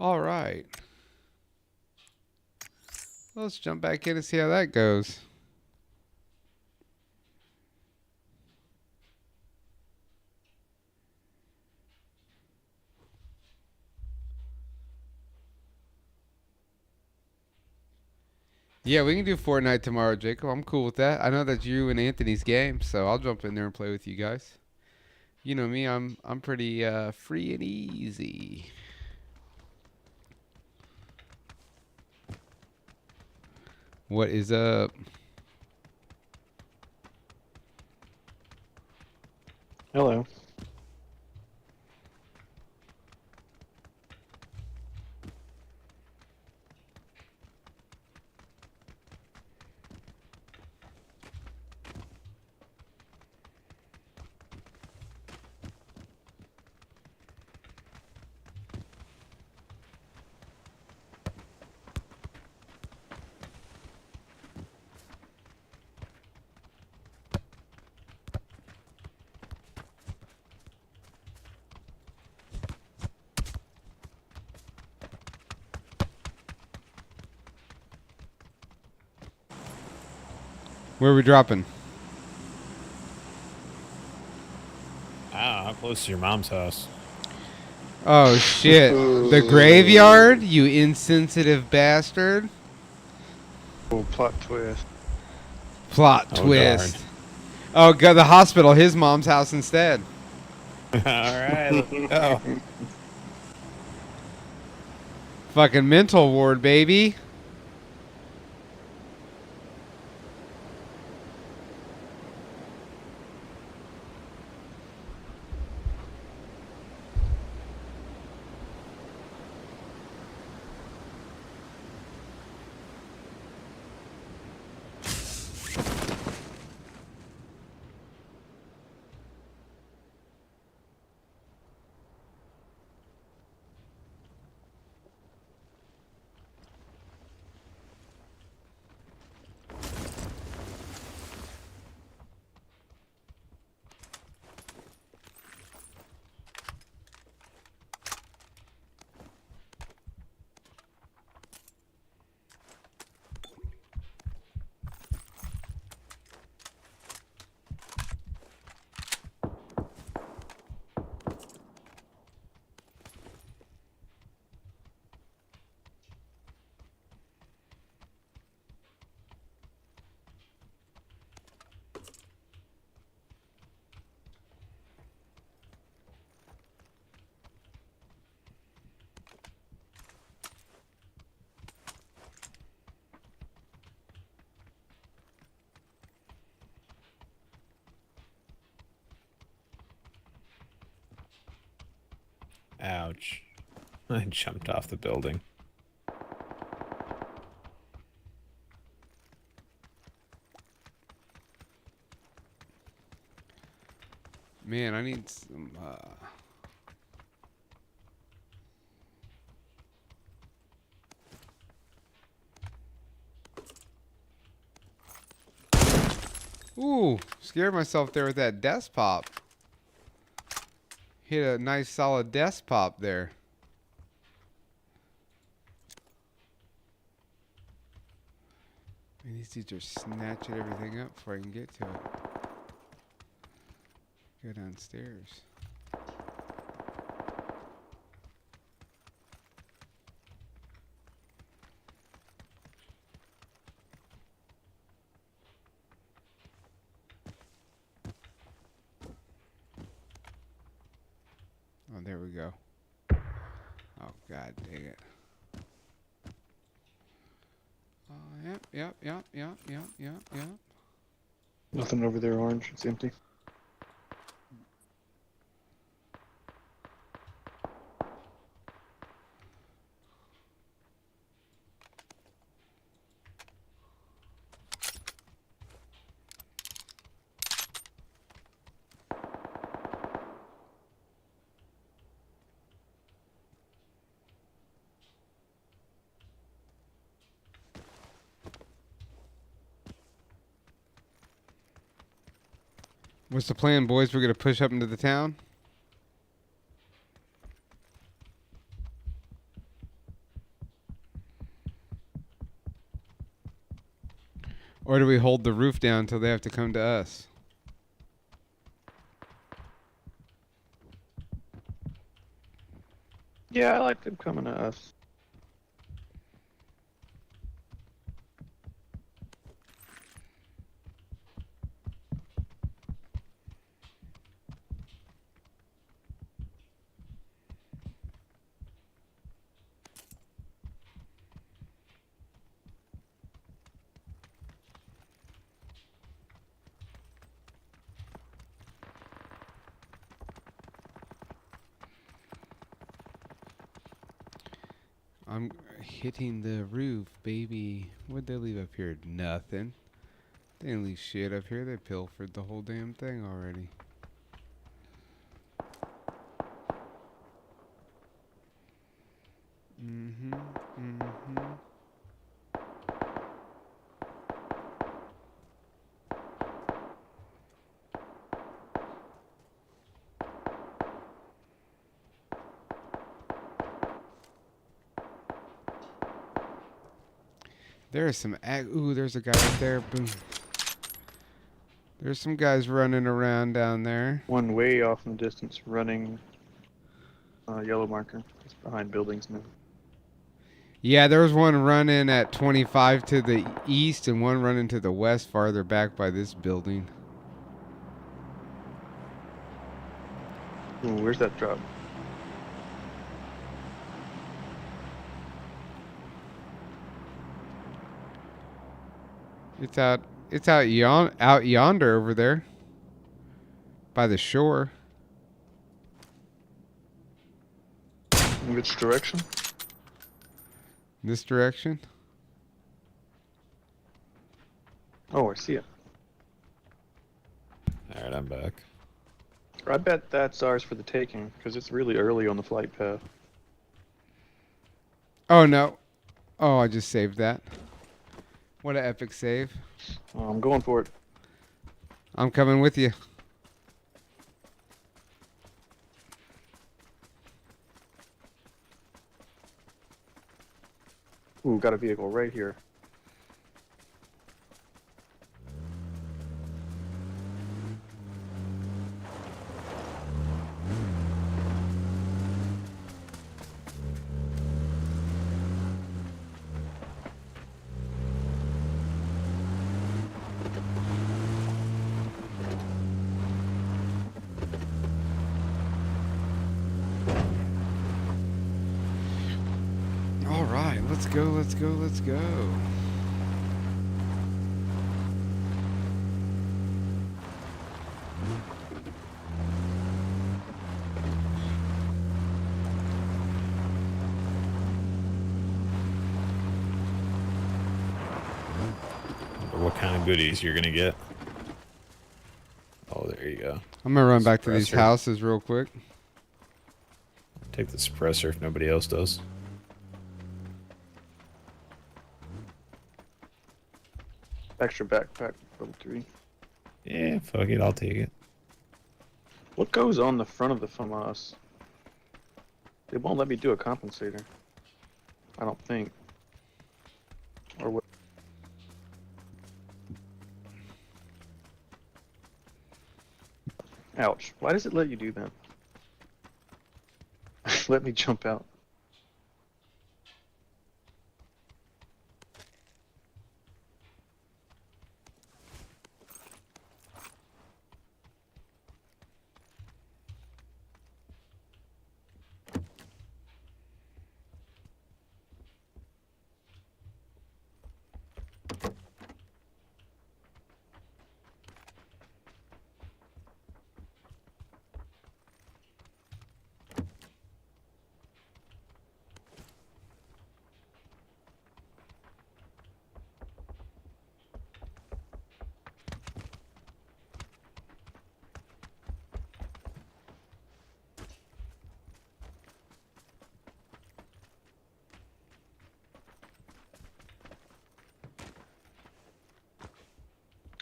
All right. Let's jump back in and see how that goes. Yeah, we can do Fortnite tomorrow, Jacob. I'm cool with that. I know that's you and Anthony's game, so I'll jump in there and play with you guys. You know me, I'm pretty free and easy. What is up? Hello. Where are we dropping? How close to your mom's house? Oh shit. The graveyard, you insensitive bastard. Oh, plot twist. Plot twist. Oh god, the hospital, his mom's house instead. Alright, let's go. Fucking mental ward, baby. Ouch. I jumped off the building. Man, I need some. Ooh, scared myself there with that desk pop. Hit a nice solid desk pop there. Man, these dudes are snatching everything up before I can get to it. Go downstairs. Oh, there we go. Oh, God dang it. Yep. Nothing over there, Orange. It's empty. What's the plan, boys? We're going to push up into the town? Or do we hold the roof down until they have to come to us? Yeah, I like them coming to us. I'm hitting the roof, baby. What'd they leave up here? Nothing. They didn't leave shit up here. They pilfered the whole damn thing already. There's some ooh, there's a guy right there. Boom. There's some guys running around down there. One way off in the distance, running yellow marker. It's behind buildings now. Yeah, there was one running at 25 to the east and one running to the west farther back by this building. Ooh, where's that drop? It's out yonder over there by the shore. In which direction? This direction. Oh, I see it. Alright, I'm back. I bet that's ours for the taking, because it's really early on the flight path. Oh, no. Oh, I just saved that. What an epic save. Oh, I'm going for it. I'm coming with you. Ooh, got a vehicle right here. All right, let's go. Wonder what kind of goodies you're gonna get. Oh, there There you go. I'm gonna run back to these Suppressor. houses real quick. Take the suppressor if nobody else does. Extra backpack, level 3. Yeah, fuck it, I'll take it. What goes on the front of the FAMAS? They won't let me do a compensator. I don't think. Or what? Ouch. Why does it let you do that? Let me jump out.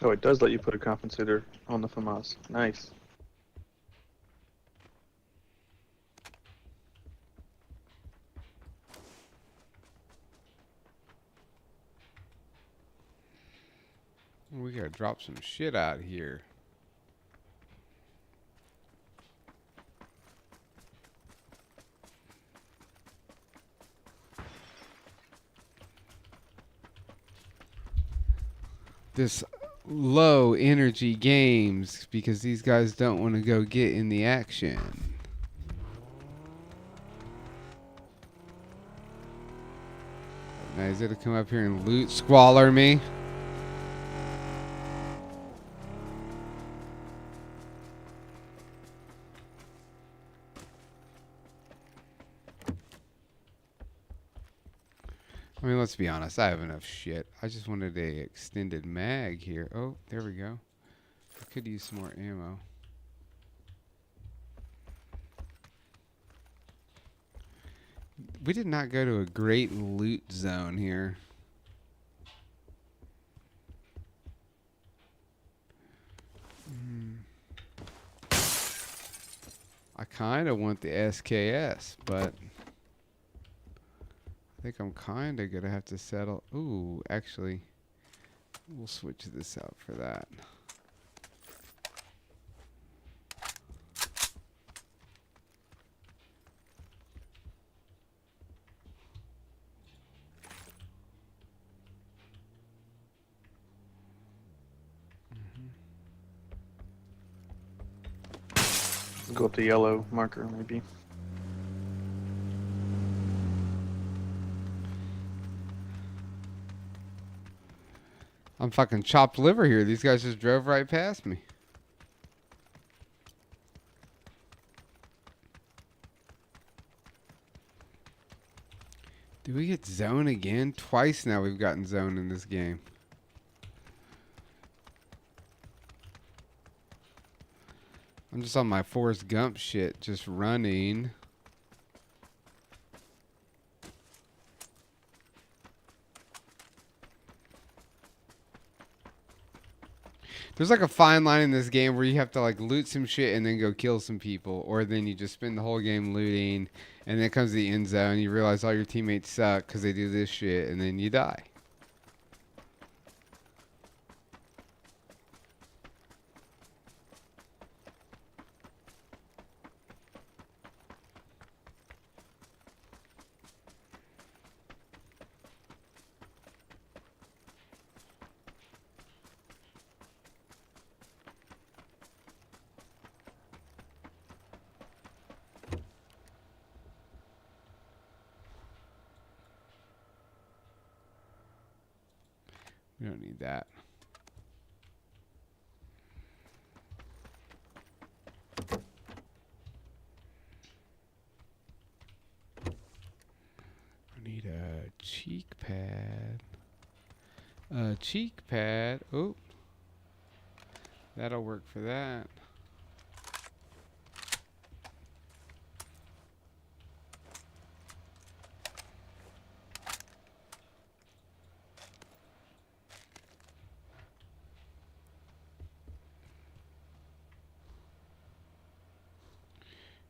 Oh, it does let you put a compensator on the FAMAS. Nice. We gotta drop some shit out here. This low energy games because these guys don't want to go get in the action. Now he's gonna come up here and loot squalor me. I mean, let's be honest. I have enough shit. I just wanted a extended mag here. Oh, there we go. I could use some more ammo. We did not go to a great loot zone here. I kind of want the SKS, but I think I'm kind of going to have to settle. Ooh, actually, we'll switch this out for that. Go with the yellow marker, maybe. I'm fucking chopped liver here. These guys just drove right past me. Do we get zone again? Twice now we've gotten zone in this game. I'm just on my Forrest Gump shit, just running. There's like a fine line in this game where you have to like loot some shit and then go kill some people, or then you just spend the whole game looting, and then comes the end zone, you realize all your teammates suck because they do this shit, and then you die. We don't need that. I need a cheek pad. A cheek pad. Oh. That'll work for that.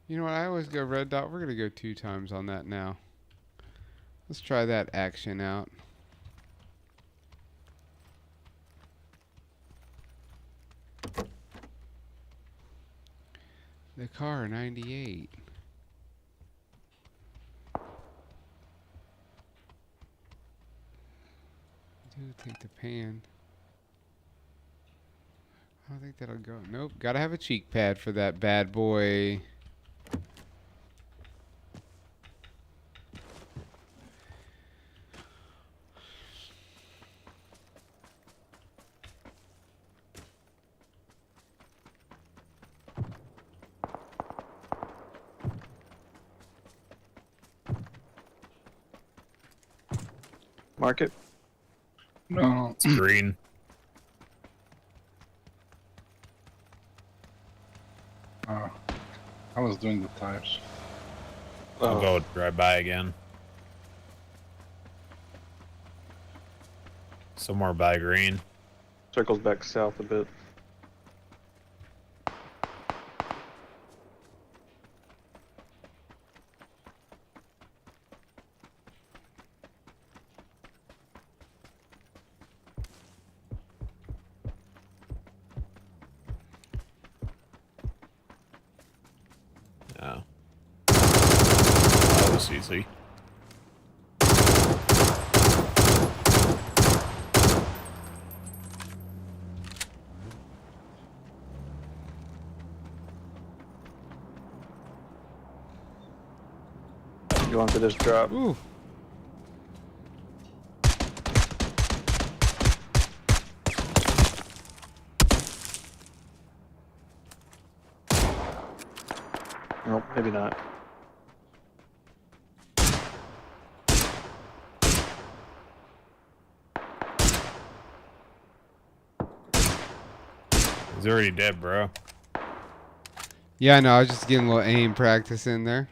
You know what? I always go red dot. We're going to go 2 times on that now. Let's try that action out. The car 98. Take the pan. I don't think that'll go. Nope. Gotta have a cheek pad for that bad boy. Mark it. No, it's green. I was doing the tires. I'll go drive by again. Somewhere by green. Circles back south a bit. Oh. That was easy. Go onto this drop. Ooh. Nope, maybe not. He's already dead, bro. Yeah, no, I was just getting a little aim practice in there.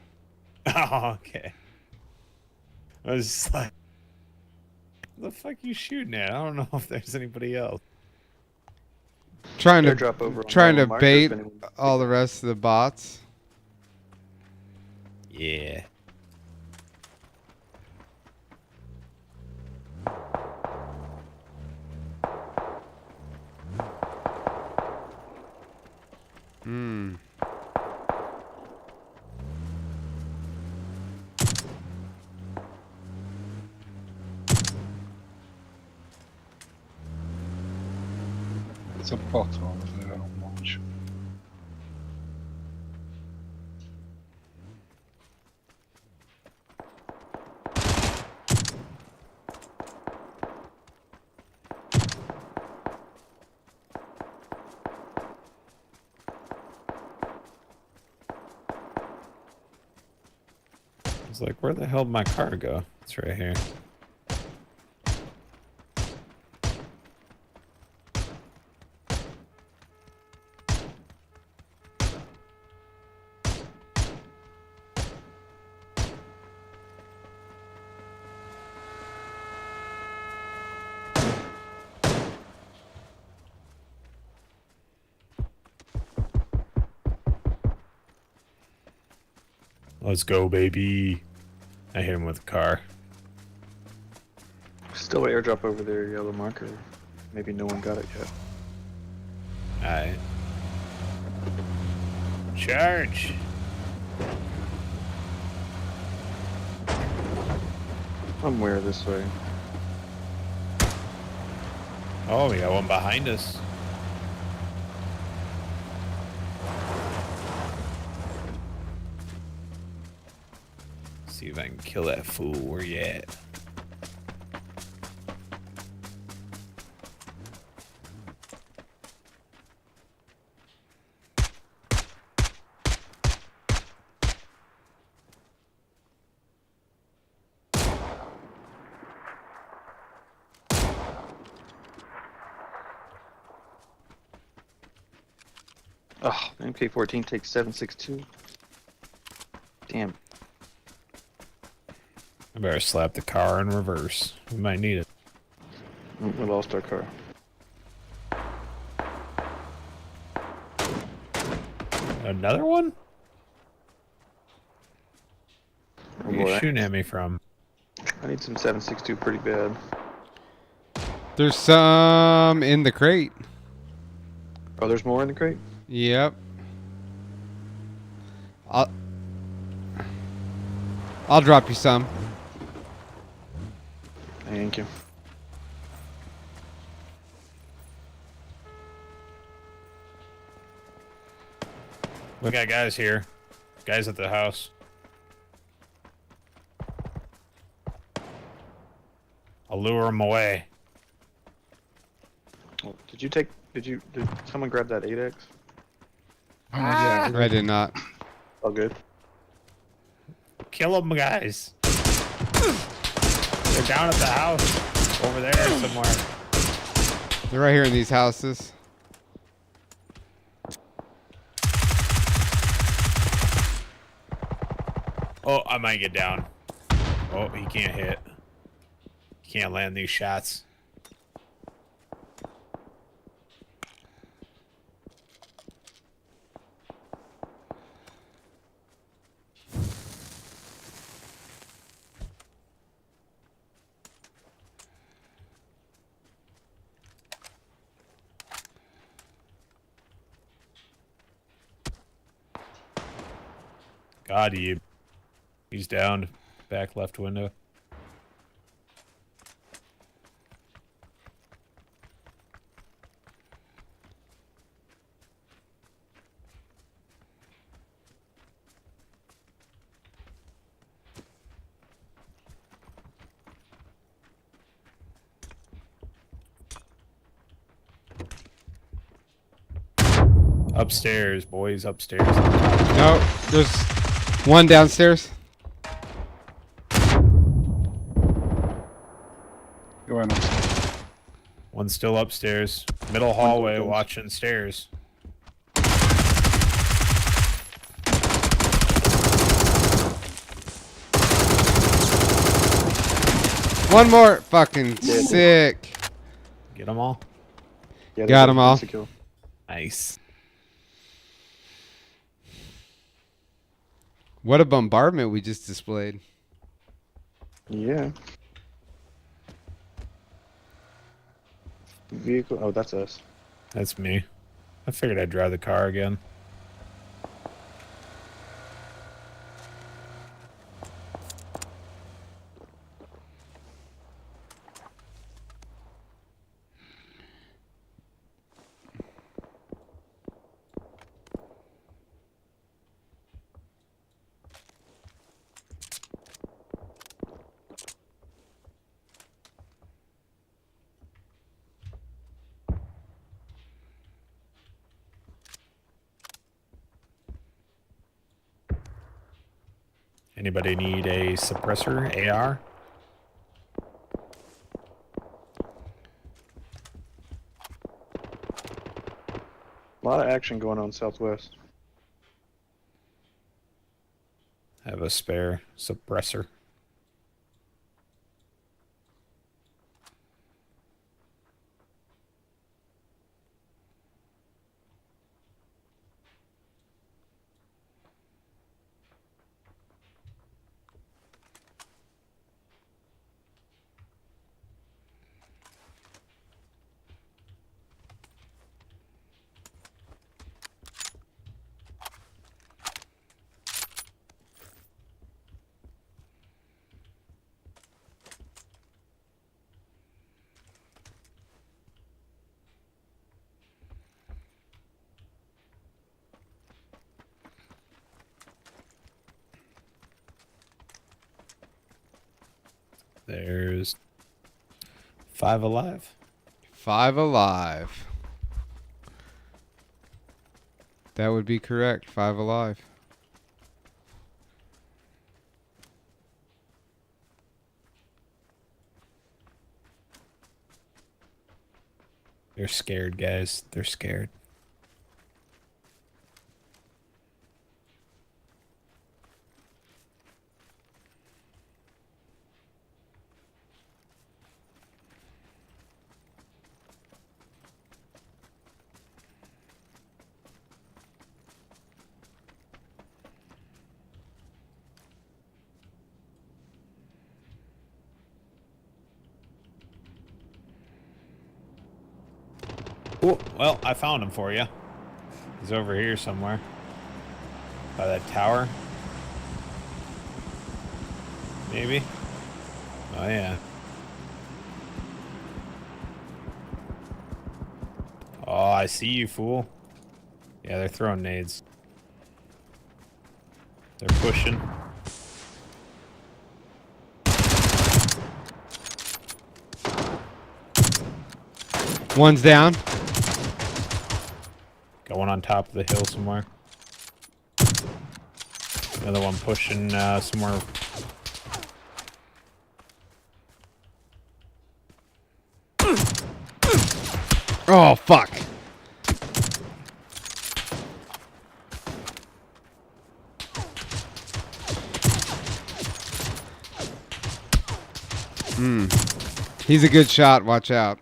Oh, okay. I was just like, what the fuck you shooting at? I don't know if there's anybody else. Trying Airdrop over to on the marker bait if anyone- all the rest of the bots. Yeah. Hmm. It's a bot over there on launch. It's like, where the hell did my car go? It's right here. Let's go, baby. I hit him with a car. Still airdrop over there, yellow marker. Maybe no one got it yet. Alright. Charge! Somewhere this way. Oh, we got one behind us. See if I can kill that fool. Where you at? Oh, MK14 takes 7.62. Damn. I better slap the car in reverse. We might need it. We lost our car. Another one? Where are you shooting at me from? I need some 7.62 pretty bad. There's some in the crate. Oh, there's more in the crate? Yep. I'll drop you some. Thank you. We got guys here. Guys at the house. I'll lure them away. Oh, did someone grab that 8X? I did not. Oh, good. Kill them, guys. They're down at the house. Over there somewhere. They're right here in these houses. Oh, I might get down. Oh, he can't hit. He can't land these shots. God, he's down. Back left window. Upstairs, boys, upstairs. No, there's one downstairs. Going upstairs. One still upstairs. Middle hallway, watching stairs. One more. Fucking sick. Get them all? Yeah, got them all. Nice. What a bombardment we just displayed. Yeah. Vehicle. Oh, that's us. That's me. I figured I'd drive the car again. Anybody need a suppressor, AR? A lot of action going on southwest. Have a spare suppressor. There's 5 alive. 5 alive. That would be correct. 5 alive. They're scared, guys. They're scared. Cool. Well, I found him for you. He's over here somewhere. By that tower. Maybe. Oh, yeah. Oh, I see you, fool. Yeah, they're throwing nades. They're pushing. One's down. Got one on top of the hill somewhere. Another one pushing somewhere. Oh, fuck. He's a good shot. Watch out.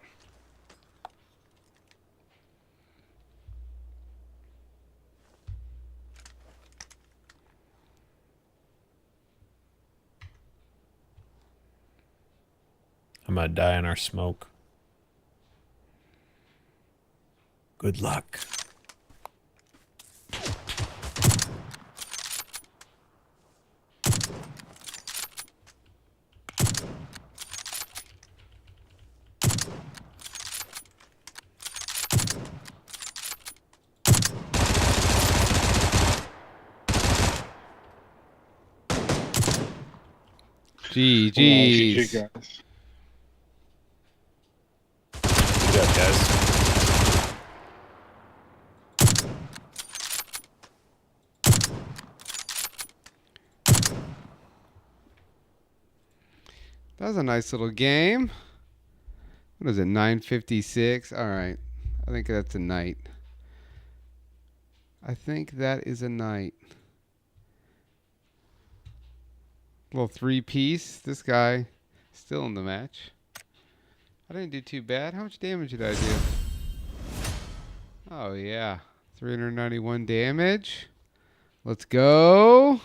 I'm gonna die in our smoke. Good luck. GG's. GG, guys. Good job, guys. That was a nice little game. What is it, 9:56? All right. I think that's a night. I think that is a night. Little 3-piece. This guy still in the match. I didn't do too bad. How much damage did I do? Oh, yeah. 391 damage. Let's go.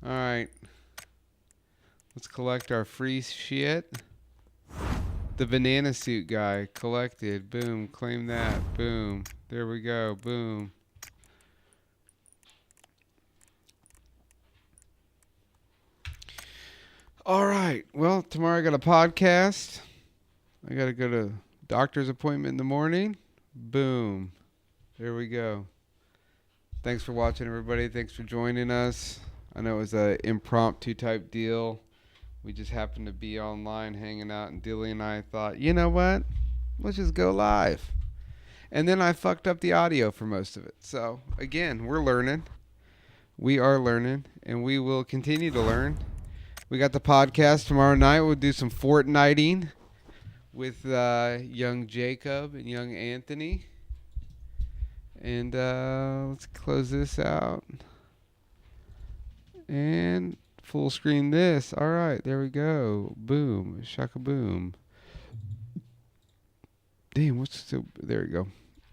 All right. Let's collect our free shit. The banana suit guy collected. Boom. Claim that. Boom. There we go. Boom. All right. Well, tomorrow I got a podcast. I got to go to doctor's appointment in the morning. Boom. There we go. Thanks for watching, everybody. Thanks for joining us. I know it was an impromptu type deal. We just happened to be online hanging out, and Dilly and I thought, you know what? Let's just go live. And then I fucked up the audio for most of it. So, again, we're learning. We are learning, and we will continue to learn. We got the podcast tomorrow night. We'll do some Fortniting with young Jacob and young Anthony. And let's close this out. And full screen this. All right, there we go. Boom. Shaka boom. Damn, there we go.